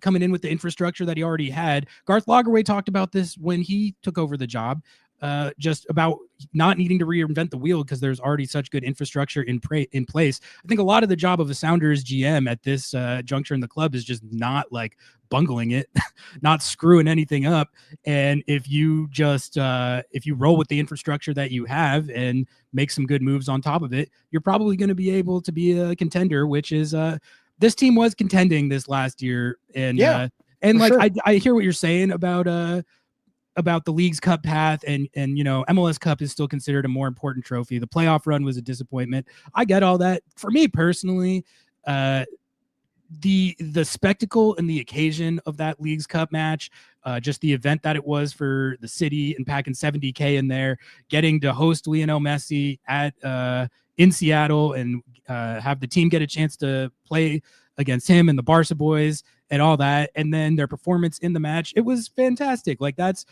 coming in with the infrastructure that he already had. Garth Lagerwey talked about this when he took over the job, just about not needing to reinvent the wheel because there's already such good infrastructure in place. I think a lot of the job of a Sounders GM at this juncture in the club is just not like bungling it, not screwing anything up. And if you just if you roll with the infrastructure that you have and make some good moves on top of it, you're probably going to be able to be a contender, which is this team was contending this last year. And like, sure. I hear what you're saying about the League's Cup path, and you know, MLS Cup is still considered a more important trophy. The playoff run was a disappointment. I get all that. For me personally, the spectacle and the occasion of that League's Cup match, just the event that it was for the city and packing 70K in there, getting to host Lionel Messi at in Seattle and have the team get a chance to play against him and the Barca boys and all that, and then their performance in the match, it was fantastic. Like, that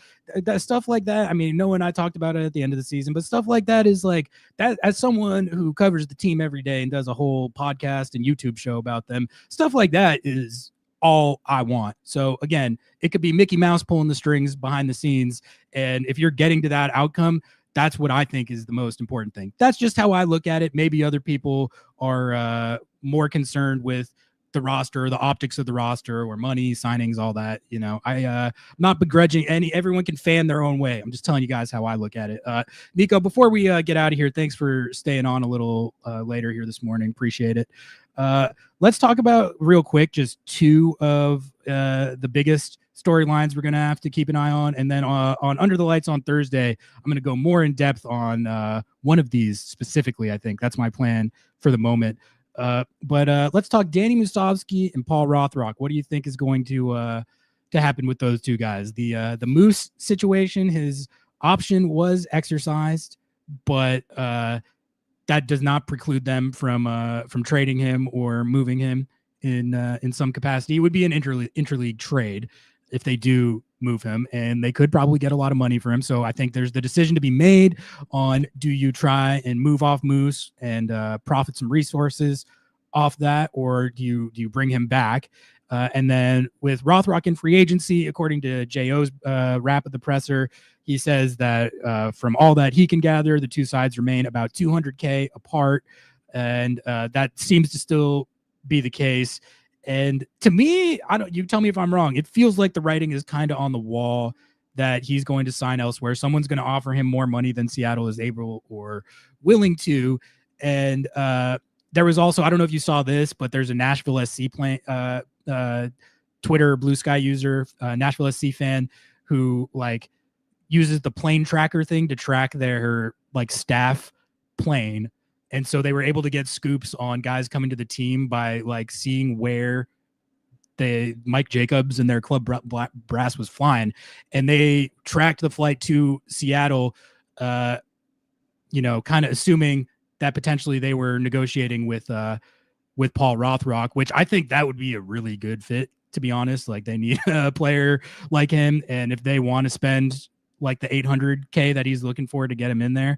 stuff like that. I mean, Noah and I talked about it at the end of the season, but stuff like that is like that. As someone who covers the team every day and does a whole podcast and YouTube show about them, stuff like that is all I want. So again, it could be Mickey Mouse pulling the strings behind the scenes, and if you're getting to that outcome, that's what I think is the most important thing. That's just how I look at it. Maybe other people are more concerned with the roster, or the optics of the roster, or money, signings, all that. You know, I'm not begrudging everyone can fan their own way. I'm just telling you guys how I look at it. Nico, before we get out of here, thanks for staying on a little later here this morning. Appreciate it. Let's talk about real quick, just two of the biggest storylines we're going to have to keep an eye on. And then on Under the Lights on Thursday, I'm going to go more in depth on one of these specifically. I think that's my plan for the moment. But let's talk Danny Musovski and Paul Rothrock. What do you think is going to happen with those two guys? The Moose situation, his option was exercised, but that does not preclude them from trading him or moving him in some capacity. It would be an interleague trade if they do move him, and they could probably get a lot of money for him. So I think there's the decision to be made on, do you try and move off Moose and profit some resources off that, or do you bring him back? And then with Rothrock in free agency, according to J.O.'s wrap at the presser, he says that from all that he can gather, the two sides remain about $200K apart, and that seems to still be the case. And to me, you tell me if I'm wrong, it feels like the writing is kind of on the wall that he's going to sign elsewhere. Someone's going to offer him more money than Seattle is able or willing to. And there was also, I don't know if you saw this, but there's a Nashville SC Twitter Blue Sky user, Nashville SC fan, who like uses the plane tracker thing to track their like staff plane. And so they were able to get scoops on guys coming to the team by like seeing where Mike Jacobs and their club brass was flying. And they tracked the flight to Seattle, kind of assuming that potentially they were negotiating with Paul Rothrock, which I think that would be a really good fit, to be honest. Like, they need a player like him. And if they want to spend like the $800K that he's looking for to get him in there,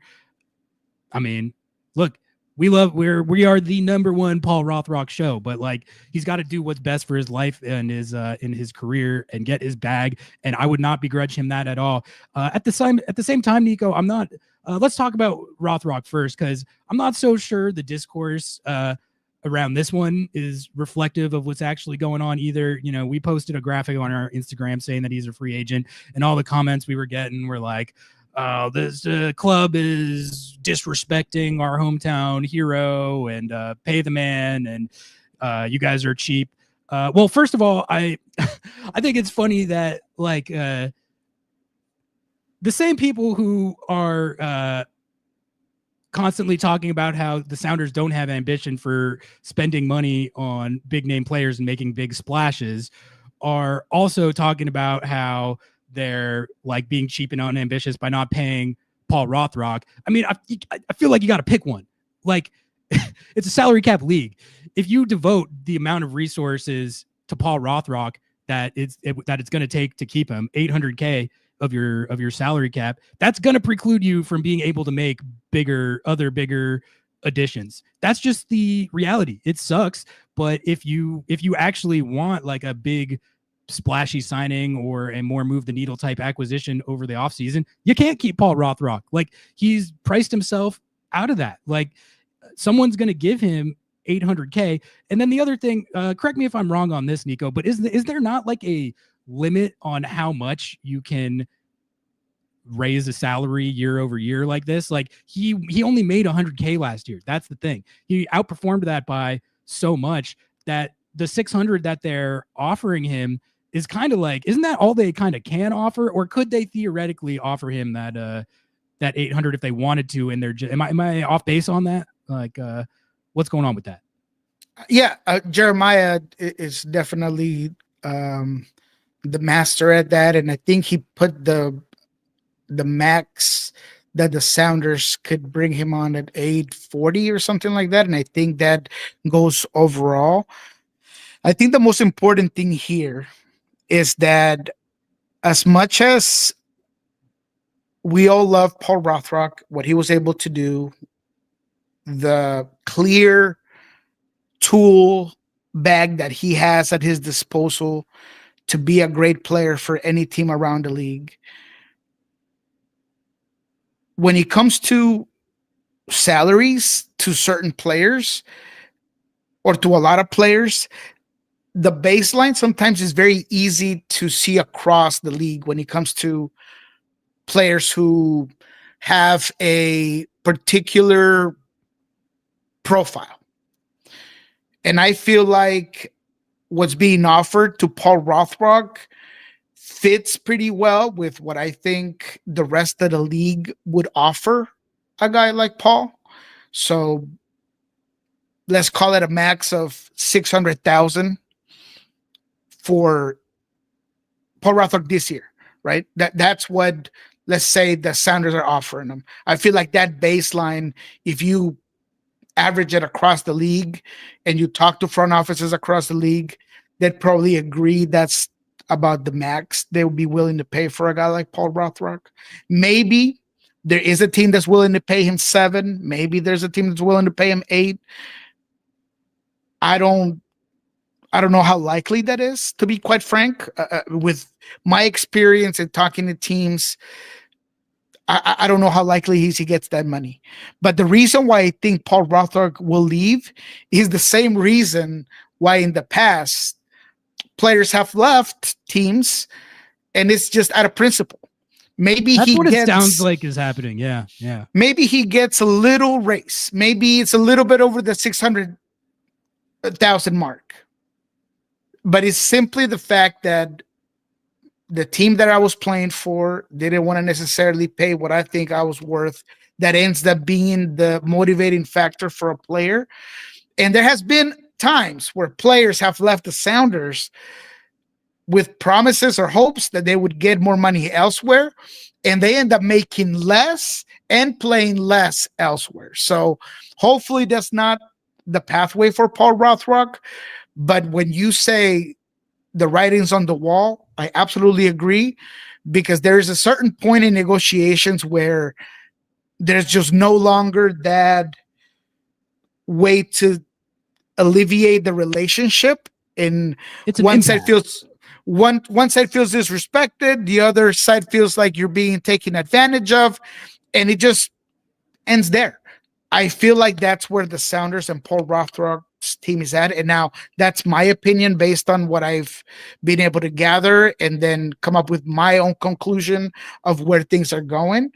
I mean, look, we are the number one Paul Rothrock show, but like, he's got to do what's best for his life and his in his career and get his bag. And I would not begrudge him that at all. At the same time, Nico, I'm not. Let's talk about Rothrock first, because I'm not so sure the discourse around this one is reflective of what's actually going on either. You know, we posted a graphic on our Instagram saying that he's a free agent, and all the comments we were getting were like, oh, this club is disrespecting our hometown hero, and pay the man, and you guys are cheap. Well, first of all, I think it's funny that like the same people who are constantly talking about how the Sounders don't have ambition for spending money on big name players and making big splashes are also talking about how they're like being cheap and unambitious by not paying Paul Rothrock. I mean, I feel like you got to pick one. Like it's a salary cap league. If you devote the amount of resources to Paul Rothrock that it's going to take to keep him, $800K of your salary cap, that's going to preclude you from being able to make bigger additions. That's just the reality. It sucks, but if you actually want like a big splashy signing or a more move the needle type acquisition over the offseason, you can't keep Paul Rothrock. Like he's priced himself out of that. Like someone's going to give him $800K. And then the other thing, correct me if I'm wrong on this, Nico, but is there not like a limit on how much you can raise a salary year over year like this? Like he only made $100K last year. That's the thing. He outperformed that by so much that the 600 that they're offering him is kind of like, isn't that all they kind of can offer? Or could they theoretically offer him that 800 if they wanted to? And am I off base on that? Like what's going on with that? Yeah, Jeremiah is definitely the master at that, and I think he put the max that the Sounders could bring him on at 840 or something like that, and I think that goes overall. I think the most important thing here is that as much as we all love Paul Rothrock, what he was able to do, the clear tool bag that he has at his disposal to be a great player for any team around the league. When it comes to salaries to certain players or to a lot of players, the baseline sometimes is very easy to see across the league when it comes to players who have a particular profile. And I feel like what's being offered to Paul Rothrock fits pretty well with what I think the rest of the league would offer a guy like Paul. So let's call it a max of 600,000 for Paul Rothrock this year, right? That's what, let's say, the Sounders are offering him. I feel like that baseline, if you average it across the league and you talk to front offices across the league, they'd probably agree that's about the max they would be willing to pay for a guy like Paul Rothrock. Maybe there is a team that's willing to pay him 7. Maybe there's a team that's willing to pay him 8. I don't know how likely that is, to be quite frank. With my experience in talking to teams, I don't know how likely he gets that money. But the reason why I think Paul Rothrock will leave is the same reason why in the past players have left teams, and it's just out of principle. Maybe that's what it sounds like is happening. Yeah. Maybe he gets a little raise. Maybe it's a little bit over the 600,000 mark. But it's simply the fact that the team that I was playing for didn't want to necessarily pay what I think I was worth. That ends up being the motivating factor for a player. And there has been times where players have left the Sounders with promises or hopes that they would get more money elsewhere, and they end up making less and playing less elsewhere. So hopefully that's not the pathway for Paul Rothrock. But when you say the writing's on the wall, I absolutely agree, because there is a certain point in negotiations where there's just no longer that way to alleviate the relationship. And one side feels disrespected, the other side feels like you're being taken advantage of, and it just ends there. I feel like that's where the Sounders and Paul Rothrock's team is at. And now that's my opinion based on what I've been able to gather and then come up with my own conclusion of where things are going.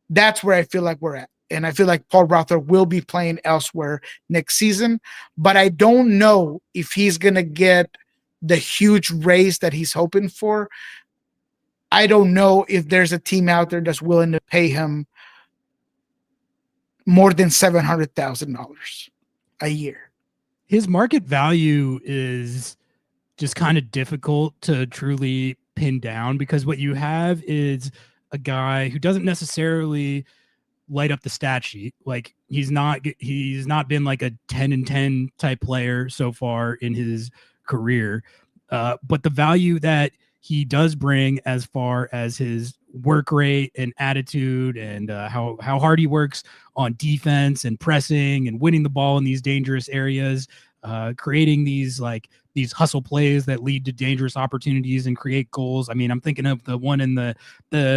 That's where I feel like we're at. And I feel like Paul Rothrock will be playing elsewhere next season, but I don't know if he's going to get the huge raise that he's hoping for. I don't know if there's a team out there that's willing to pay him more than $700,000 a year. His market value is just kind of difficult to truly pin down, because what you have is a guy who doesn't necessarily light up the stat sheet. Like he's not been like a 10-10 type player so far in his career. But the value that he does bring as far as his work rate and attitude and how hard he works on defense and pressing and winning the ball in these dangerous areas, creating these hustle plays that lead to dangerous opportunities and create goals. I mean, I'm thinking of the one in the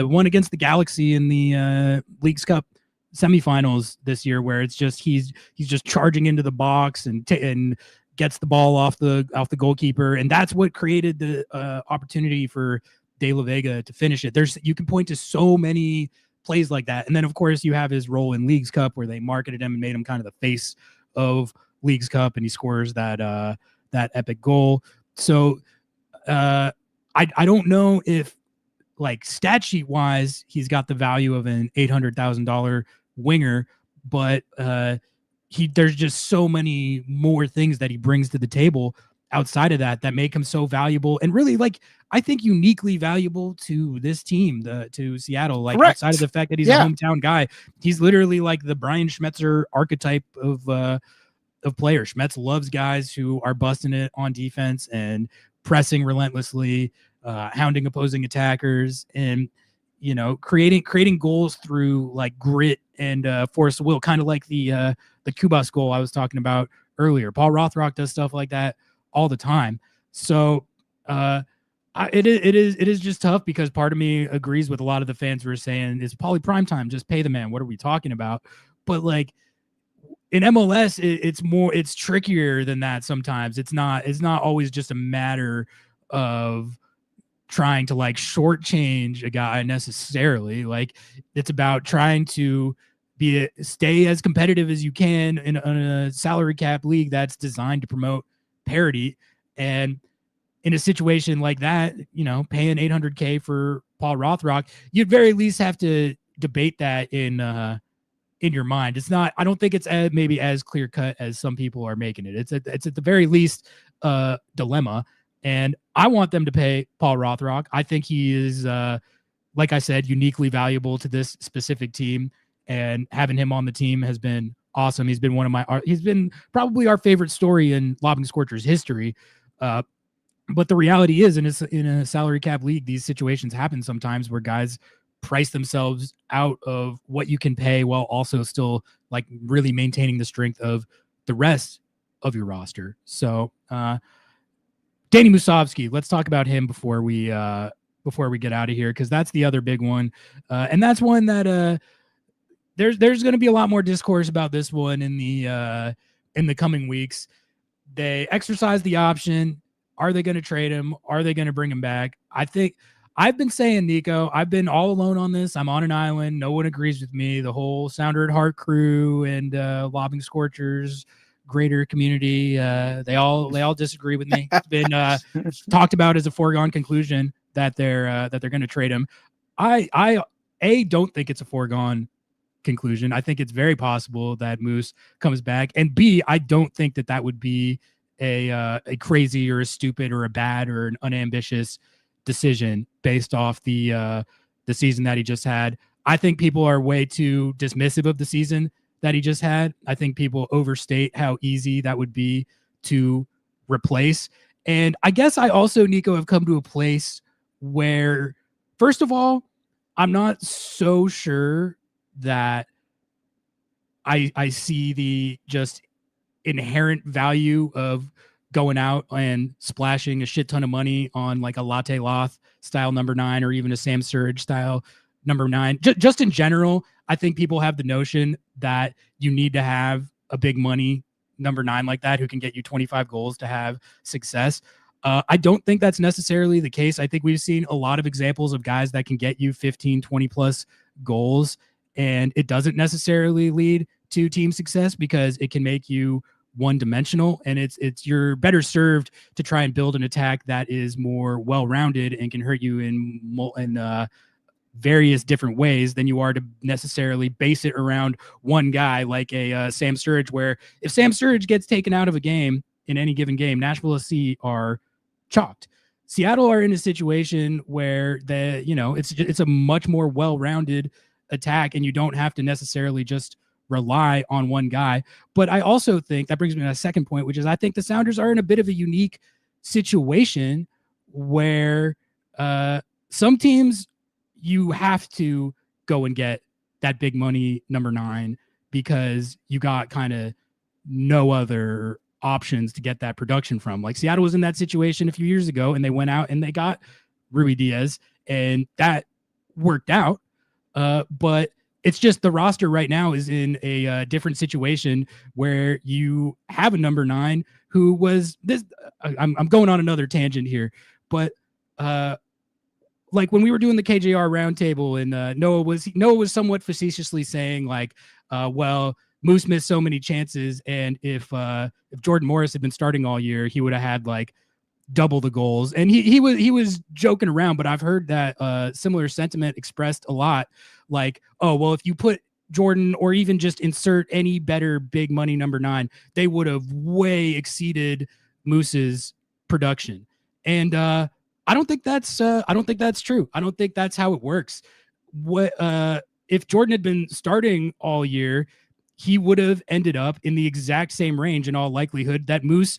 one against the Galaxy in the Leagues Cup semifinals this year, where it's just he's just charging into the box and gets the ball off the goalkeeper, and that's what created the opportunity for De La Vega to finish it. You can point to so many plays like that, and then of course you have his role in Leagues Cup where they marketed him and made him kind of the face of Leagues Cup, and he scores that epic goal. So I don't know if, like, stat sheet wise he's got the value of an $800,000 winger, but there's just so many more things that he brings to the table outside of that make him so valuable, and really, like, I think uniquely valuable to this team, to Seattle. Like, correct. Outside of the fact that he's a hometown guy, he's literally like the Brian Schmetzer archetype of player. Schmetz loves guys who are busting it on defense and pressing relentlessly, hounding opposing attackers, and creating goals through like grit and force of will, kind of like the Kubas goal I was talking about earlier. Paul Rothrock does stuff like that all the time. So it is just tough, because part of me agrees with a lot of the fans who are saying it's Paulie primetime, just pay the man. What are we talking about? But like in MLS, it's trickier than that. Sometimes it's not always just a matter of trying to like shortchange a guy necessarily. Like, it's about trying to stay as competitive as you can in a salary cap league that's designed to promote parity. And in a situation like that, paying $800K for Paul Rothrock, you'd very least have to debate that in your mind. It's not, I don't think it's maybe as clear cut as some people are making it. It's at the very least dilemma. And I want them to pay Paul Rothrock. I think he is, like I said, uniquely valuable to this specific team, and having him on the team has been awesome. He's been he's been probably our favorite story in Lobbing Scorchers history. But the reality is, in a salary cap league, these situations happen sometimes where guys price themselves out of what you can pay while also still like really maintaining the strength of the rest of your roster. So, Danny Musovski, let's talk about him before we get out of here, because that's the other big one, and that's one that there's going to be a lot more discourse about this one in the coming weeks. They exercise the option. Are they going to trade him? Are they going to bring him back? I think I've been saying, Nico, I've been all alone on this. I'm on an island. No one agrees with me. The whole Sounder at Heart crew and Lobbing Scorchers greater community, they all disagree with me. It's been talked about as a foregone conclusion that they're going to trade him. I don't think it's a foregone conclusion. I think it's very possible that Moose comes back, and B, I don't think that would be a crazy or a stupid or a bad or an unambitious decision based off the season that he just had. I think people are way too dismissive of the season that he just had. I think people overstate how easy that would be to replace. And I guess I also, Nico, have come to a place where, first of all, I'm not so sure that I see the just inherent value of going out and splashing a shit ton of money on like a Latte Loth style number 9, or even a Sam Surridge style number 9. Just in general, I think people have the notion that you need to have a big money number 9 like that who can get you 25 goals to have success. I don't think that's necessarily the case. I think we've seen a lot of examples of guys that can get you 15, 20 plus goals, and it doesn't necessarily lead to team success because it can make you one-dimensional, and it's you're better served to try and build an attack that is more well-rounded and can hurt you in various different ways than you are to necessarily base it around one guy like a Sam Sturridge, where if Sam Sturridge gets taken out of a game in any given game, Nashville SC are chalked. Seattle are in a situation where it's a much more well-rounded attack, and you don't have to necessarily just rely on one guy. But I also think that brings me to my second point, which is I think the Sounders are in a bit of a unique situation where some teams you have to go and get that big money number 9 because you got kind of no other options to get that production from. Like Seattle was in that situation a few years ago, and they went out and they got Rui Diaz, and that worked out. But it's just the roster right now is in a different situation where you have a number 9 who was this. I'm going on another tangent here, but like when we were doing the KJR roundtable, and Noah was somewhat facetiously saying like, well, Moose missed so many chances, and if Jordan Morris had been starting all year, he would have had like double the goals. And he was joking around, but I've heard that similar sentiment expressed a lot. Like, oh well, if you put Jordan or even just insert any better big money number 9, they would have way exceeded Moose's production. And I don't think that's true. I don't think that's how it works. What if Jordan had been starting all year? He would have ended up in the exact same range in all likelihood that Moose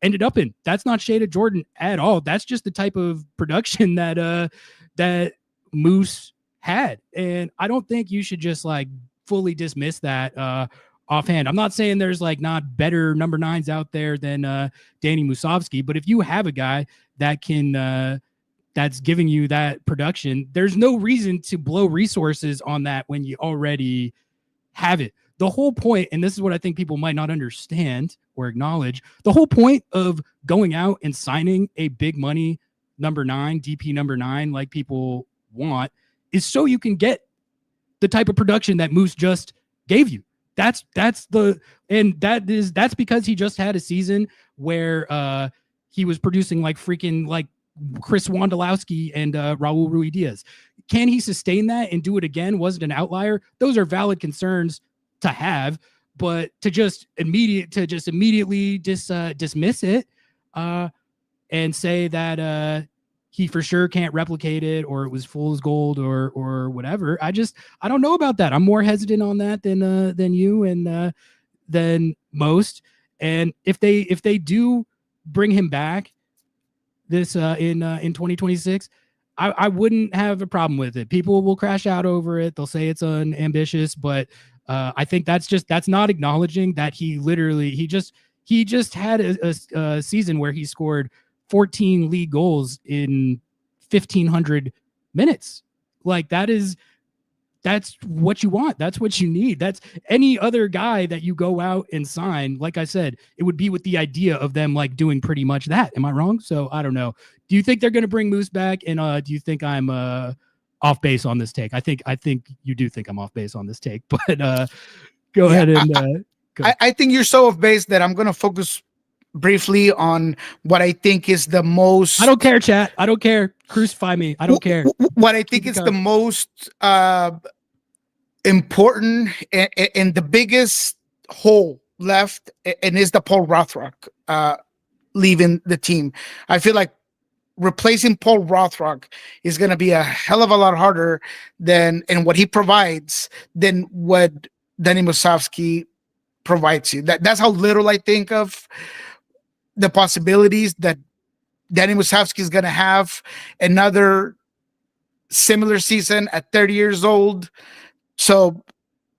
ended up in. That's not shade at Jordan at all. That's just the type of production that Moose had. And I don't think you should just like fully dismiss that offhand. I'm not saying there's like not better number 9s out there than Danny Musovski, but if you have a guy that can that's giving you that production, there's no reason to blow resources on that when you already have it. The whole point, and this is what I think people might not understand or acknowledge, the whole point of going out and signing a big money number 9, DP number 9, like people want, is so you can get the type of production that Moose just gave you. That's because he just had a season where he was producing like freaking like Chris Wondolowski and Raul Rui Diaz. Can he sustain that and do it again? Was it an outlier? Those are valid concerns to have, but to just immediately dismiss it and say that he for sure can't replicate it, or it was fool's gold, or whatever. I don't know about that. I'm more hesitant on that than you and than most. And if they do bring him back this in 2026, I wouldn't have a problem with it. People will crash out over it. They'll say it's unambitious, but I think that's not acknowledging that he just had a season where he scored 14 league goals in 1,500 minutes. Like that's what you want. That's what you need. That's any other guy that you go out and sign. Like I said, it would be with the idea of them like doing pretty much that. Am I wrong? So I don't know. Do you think they're going to bring Moose back? And do you think I'm off base on this take? I think you do think I'm off base on this take, but go ahead and go. I think you're so off base that I'm going to focus briefly on what I think is the most. I don't care, chat. I don't care. Crucify me. I don't care. What I think is the most important and the biggest hole left, and is the Paul Rothrock leaving the team. I feel like replacing Paul Rothrock is going to be a hell of a lot harder than what he provides than what Danny Musovski provides you. That's how little I think of the possibilities that Danny Musovski is going to have another similar season at 30 years old. So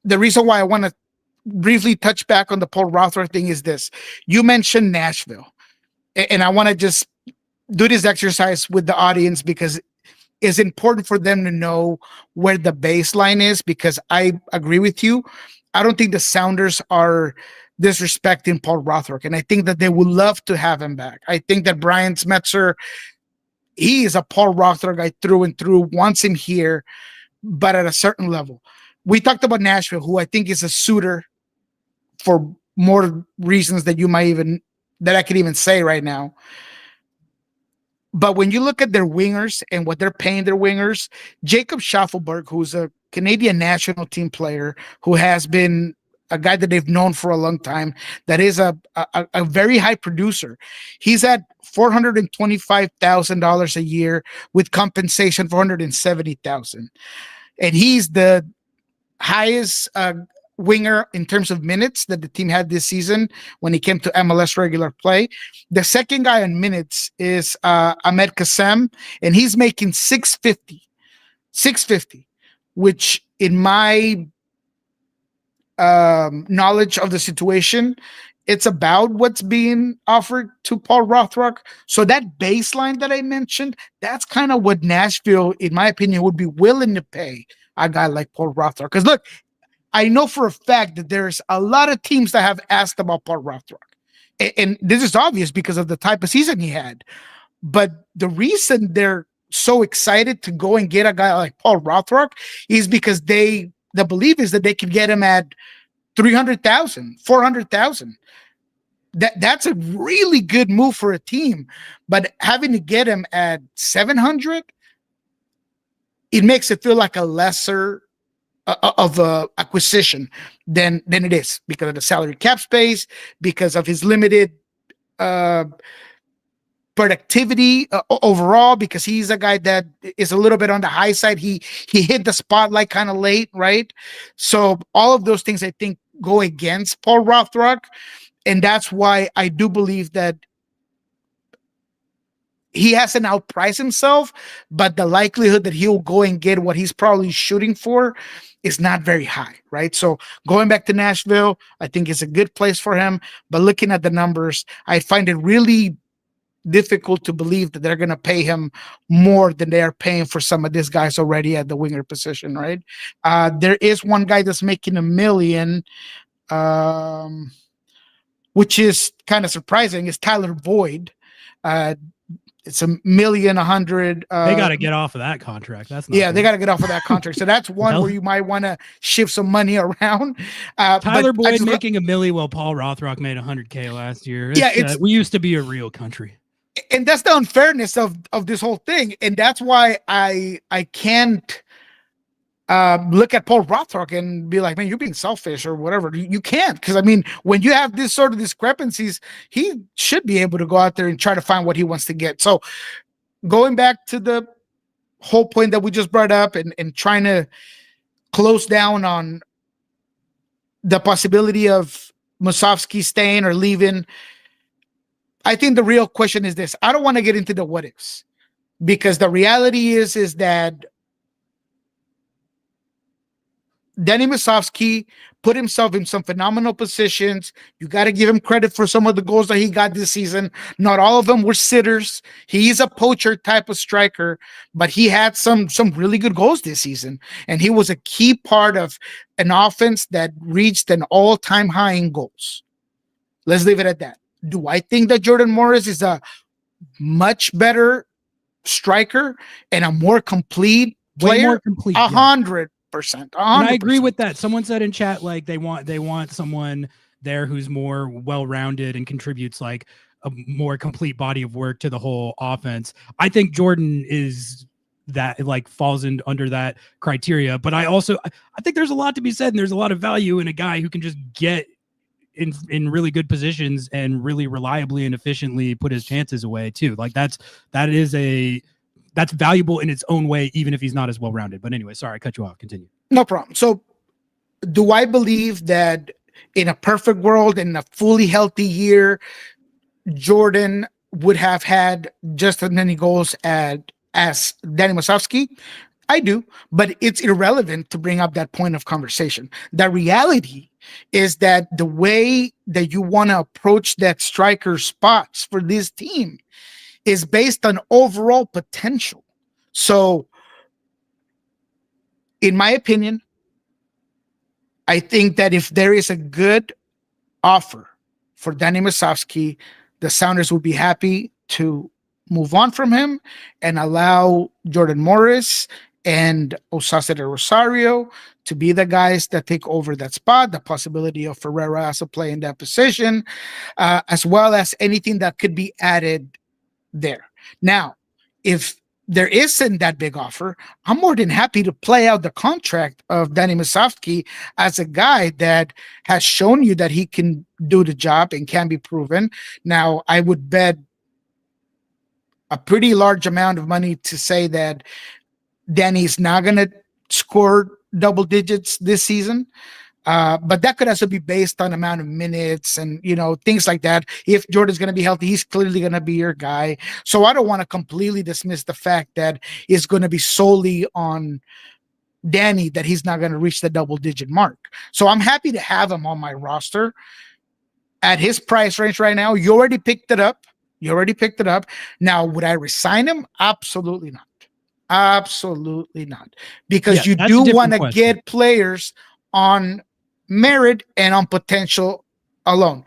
the reason why I want to briefly touch back on the Paul Rothrock thing is this. You mentioned Nashville, and I want to just do this exercise with the audience because it's important for them to know where the baseline is, because I agree with you. I don't think the Sounders are disrespecting Paul Rothrock. And I think that they would love to have him back. I think that Brian Schmetzer, he is a Paul Rothrock guy through and through, wants him here, but at a certain level. We talked about Nashville, who I think is a suitor for more reasons that I could even say right now. But when you look at their wingers and what they're paying their wingers, Jacob Schaffelberg, who's a Canadian national team player, who has been a guy that they've known for a long time, that is a very high producer. He's at $425,000 a year with compensation for $170,000, and he's the highest winger in terms of minutes that the team had this season when he came to MLS regular play. The second guy on minutes is Ahmed Kassem, and he's making $650, which in my knowledge of the situation, it's about what's being offered to Paul Rothrock. So that baseline that I mentioned, that's kind of what Nashville, in my opinion, would be willing to pay a guy like Paul Rothrock. Because look, I know for a fact that there's a lot of teams that have asked about Paul Rothrock. And this is obvious because of the type of season he had. But the reason they're so excited to go and get a guy like Paul Rothrock is because the belief is that they can get him at $300,000, $400,000. That's a really good move for a team. But having to get him at $700, it makes it feel like a lesser of a acquisition than it is, because of the salary cap space, because of his limited productivity overall, because he's a guy that is a little bit on the high side. He hit the spotlight kind of late, right? So all of those things I think go against Paul Rothrock, and that's why I do believe that he hasn't outpriced himself, but the likelihood that he'll go and get what he's probably shooting for is not very high, right? So going back to Nashville, I think it's a good place for him. But looking at the numbers, I find it really difficult to believe that they're going to pay him more than they are paying for some of these guys already at the winger position, right? There is one guy that's making $1 million, which is kind of surprising, is Tyler Boyd. It's $1,100,000. They got to get off of that contract. That's not they got to get off of that contract. So that's one where you might want to shift some money around. Tyler Boyd making $1 million while Paul Rothrock made $100K last year. We used to be a real country, and that's the unfairness of this whole thing. And that's why I can't look at Paul Rothrock and be like, man, you're being selfish or whatever. You can't, because I mean, when you have this sort of discrepancies, he should be able to go out there and try to find what he wants to get. So going back to the whole point that we just brought up and trying to close down on the possibility of Musovski staying or leaving, I think the real question is this. I don't want to get into the what ifs, because the reality is that Danny Musovski put himself in some phenomenal positions. You got to give him credit for some of the goals that he got this season. Not all of them were sitters. He's a poacher type of striker, but he had some really good goals this season. And he was a key part of an offense that reached an all-time high in goals. Let's leave it at that. Do I think that Jordan Morris is a much better striker and a more complete player? Way more complete. 100%. And I agree with that. Someone said in chat, like they want someone there who's more well-rounded and contributes like a more complete body of work to the whole offense. I think Jordan is that, like, falls in under that criteria. But I think there's a lot to be said, and there's a lot of value in a guy who can just get in really good positions and really reliably and efficiently put his chances away too. Like that's valuable in its own way, even if he's not as well-rounded. But anyway, sorry, I cut you off. Continue. No problem. So do I believe that in a perfect world, in a fully healthy year, Jordan would have had just as many goals as Danny Musovski? I do, but it's irrelevant to bring up that point of conversation. The reality is that the way that you want to approach that striker spots for this team is based on overall potential. So, in my opinion, I think that if there is a good offer for Danny Musovski, the Sounders would be happy to move on from him and allow Jordan Morris and Osasa de Rosario to be the guys that take over that spot, the possibility of Ferreira also playing that position, as well as anything that could be added there. Now, if there isn't that big offer, I'm more than happy to play out the contract of Danny Musovski as a guy that has shown you that he can do the job and can be proven. Now, I would bet a pretty large amount of money to say that Danny's not going to score double digits this season. But that could also be based on amount of minutes and, things like that. If Jordan's going to be healthy, he's clearly going to be your guy. So I don't want to completely dismiss the fact that it's going to be solely on Danny that he's not going to reach the double-digit mark. So I'm happy to have him on my roster at his price range right now. You already picked it up. Now, would I resign him? Absolutely not. Absolutely not. Because you do want to get players on merit and on potential alone.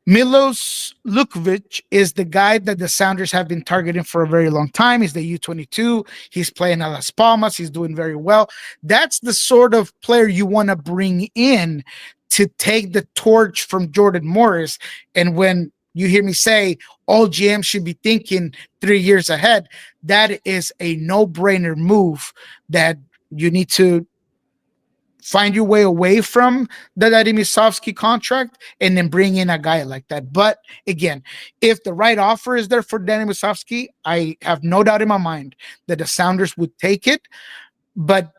Milos Lukovic is the guy that the Sounders have been targeting for a very long time. He's the U22. He's playing at Las Palmas. He's doing very well. That's the sort of player you want to bring in to take the torch from Jordan Morris. And when you hear me say all GMs should be thinking 3 years ahead, that is a no-brainer move that you need to find your way away from the Danny Musovski contract and then bring in a guy like that. But again, if the right offer is there for Danny Musovski, I have no doubt in my mind that the Sounders would take it. But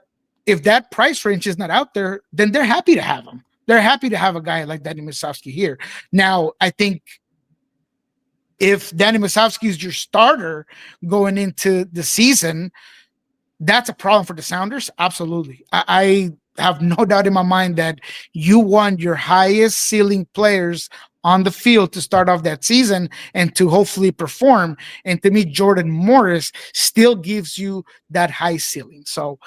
if that price range is not out there, then they're happy to have him. They're happy to have a guy like Danny Musovski here. Now, I think if Danny Musovski is your starter going into the season, that's a problem for the Sounders. Absolutely. I have no doubt in my mind that you want your highest ceiling players on the field to start off that season and to hopefully perform. And to me, Jordan Morris still gives you that high ceiling. So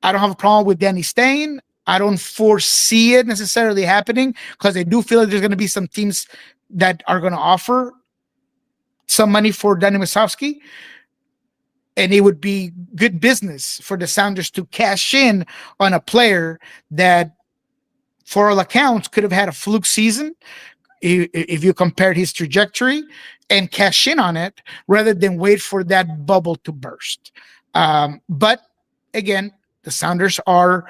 I don't have a problem with Danny staying. I don't foresee it necessarily happening because I do feel like there's going to be some teams that are going to offer some money for Danny Musovski. And it would be good business for the Sounders to cash in on a player that, for all accounts, could have had a fluke season if you compared his trajectory, and cash in on it rather than wait for that bubble to burst. But again, the Sounders are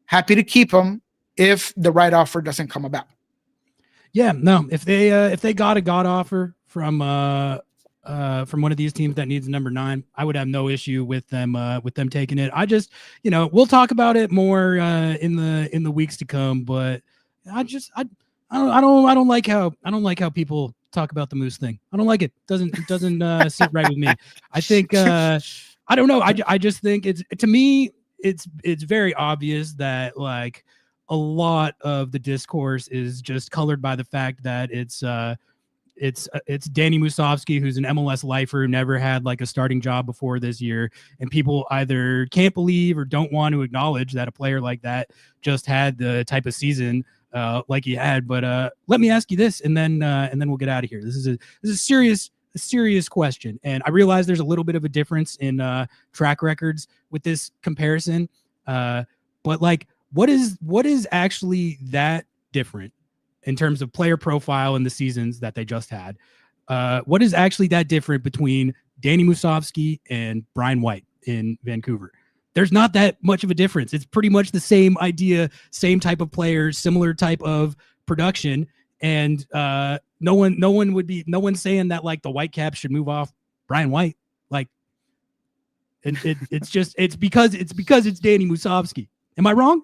happy to keep him if the right offer doesn't come about. Yeah, no, if they got a god offer from one of these teams that needs number 9, I would have no issue with them taking it. I just, we'll talk about it more in the weeks to come, but I don't like how people talk about the Moose thing. I don't like it. It doesn't sit right with me. I think I don't know. I just think to me it's very obvious that like a lot of the discourse is just colored by the fact that it's Danny Musovski, who's an MLS lifer who never had like a starting job before this year, and people either can't believe or don't want to acknowledge that a player like that just had the type of season like he had. But let me ask you this, and then we'll get out of here. This is a serious question, and I realize there's a little bit of a difference in track records with this comparison, but like what is actually that different in terms of player profile in the seasons that they just had? What is actually that different between Danny Musovski and Brian White in Vancouver? There's not that much of a difference. It's pretty much the same idea, same type of players, similar type of production. And no one's saying that like the Whitecaps should move off Brian White. Like it's because it's Danny Musovski. Am I wrong?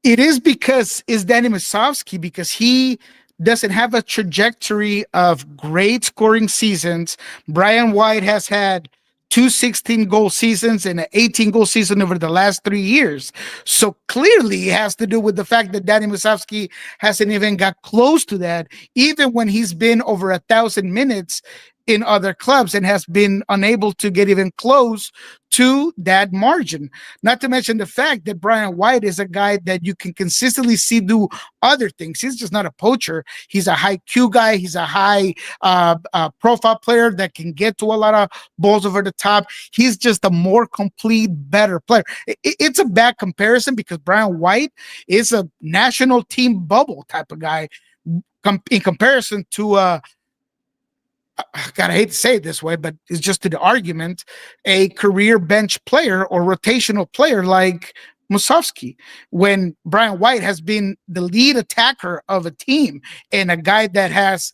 It is because it's Danny Musovski, because he doesn't have a trajectory of great scoring seasons. Brian White has had 2 16-goal seasons and an 18-goal season over the last 3 years. So clearly it has to do with the fact that Danny Musovski hasn't even got close to that. Even when he's been over 1,000 minutes in other clubs and has been unable to get even close to that margin. Not to mention the fact that Brian White is a guy that you can consistently see do other things. He's just not a poacher. He's a high Q guy. He's a high profile player that can get to a lot of balls over the top. He's just a more complete, better player. It's a bad comparison because Brian White is a national team bubble type of guy in comparison to God, I hate to say it this way, but it's just to the argument, a career bench player or rotational player like Musovski, when Brian White has been the lead attacker of a team and a guy that has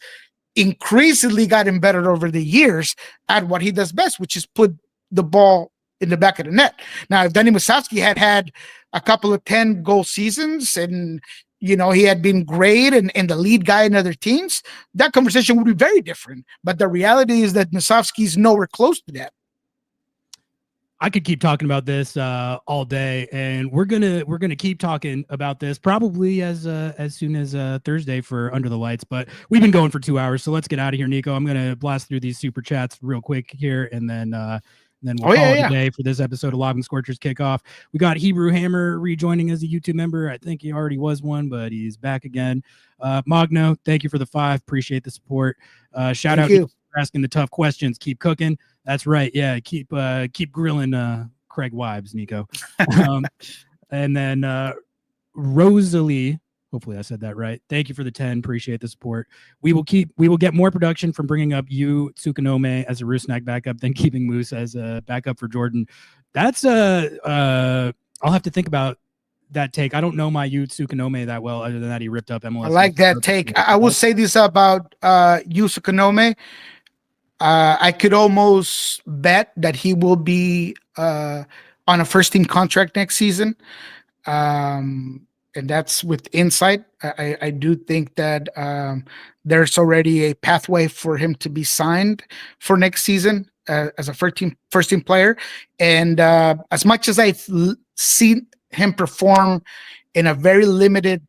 increasingly gotten better over the years at what he does best, which is put the ball in the back of the net. Now, if Danny Musovski had a couple of 10-goal seasons and he had been great and the lead guy in other teams, that conversation would be very different. But the reality is that Musovski's nowhere close to that. I could keep talking about this all day, and we're gonna keep talking about this probably as soon as Thursday for Under the Lights. But we've been going for 2 hours, so let's get out of here, Nico. I'm gonna blast through these super chats real quick here, and then we'll call it a day for this episode of Lobbing Scorchers Kickoff. We got Hebrew Hammer rejoining as a YouTube member. I think he already was one, but he's back again. Magno, thank you for the 5. Appreciate the support. Shout out for asking the tough questions. Keep cooking. That's right. Yeah, keep grilling Craig Wives, Nico. And then Rosalie, hopefully I said that right. Thank you for the 10. Appreciate the support. We will get more production from bringing up you Tsukunome as a Rusnak backup than keeping Moose as a backup for Jordan. That's I'll have to think about that take. I don't know my Yu Tsukunome that well, other than that he ripped up MLS. I like that take. I will say this about Yu Tsukunome. I could almost bet that he will be on a first-team contract next season. And that's with insight. I do think that there's already a pathway for him to be signed for next season as a first-team player. And as much as I've seen him perform in a very limited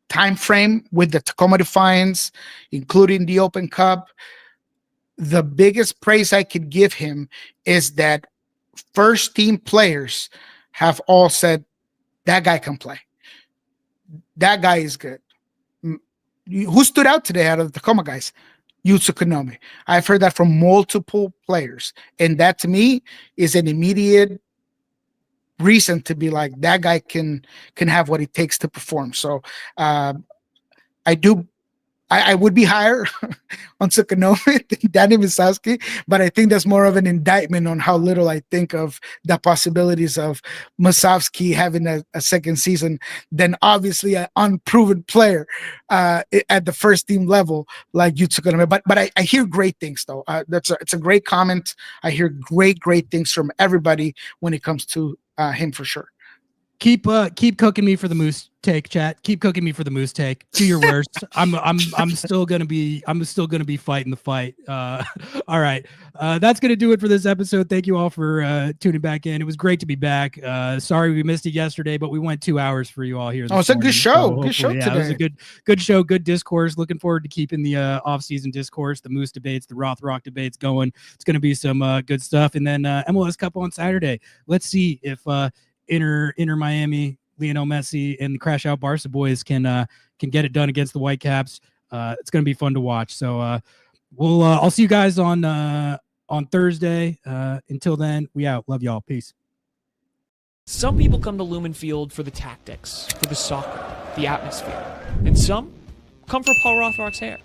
time frame with the Tacoma Defiance, including the Open Cup, the biggest praise I could give him is that first-team players have all said, that guy can play. That guy is good. Who stood out today out of the Tacoma guys? Yu Tsukunome. I've heard that from multiple players. And that to me is an immediate reason to be like, that guy can have what it takes to perform. So I would be higher on Tsukunome than Danny Musovski, but I think that's more of an indictment on how little I think of the possibilities of Musovski having a second season than obviously an unproven player at the first team level like Yu Tsukunome. But I hear great things though. It's a great comment. I hear great things from everybody when it comes to him for sure. Keep cooking me for the Moose take, chat. Keep cooking me for the Moose take. Do your worst. I'm still gonna be fighting the fight. All right. That's gonna do it for this episode. Thank you all for tuning back in. It was great to be back. Sorry we missed it yesterday, but we went 2 hours for you all here. It's a good show. Good show today. It was a good show, good discourse. Looking forward to keeping the off-season discourse, the Moose debates, the Rothrock debates going. It's gonna be some good stuff. And then MLS Cup on Saturday. Let's see if Inter Miami, Lionel Messi, and the Crash Out Barca boys can get it done against the Whitecaps. It's going to be fun to watch. So I'll see you guys on Thursday. Until then, we out. Love y'all. Peace. Some people come to Lumen Field for the tactics, for the soccer, the atmosphere, and some come for Paul Rothrock's hair.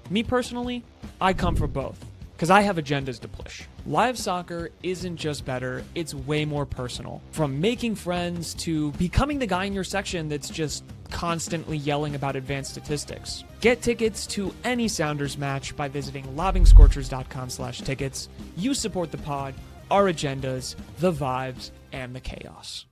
Me personally, I come for both, because I have agendas to push. Live soccer isn't just better, it's way more personal. From making friends to becoming the guy in your section that's just constantly yelling about advanced statistics. Get tickets to any Sounders match by visiting lobbingscorchers.com/tickets. You support the pod, our agendas, the vibes, and the chaos.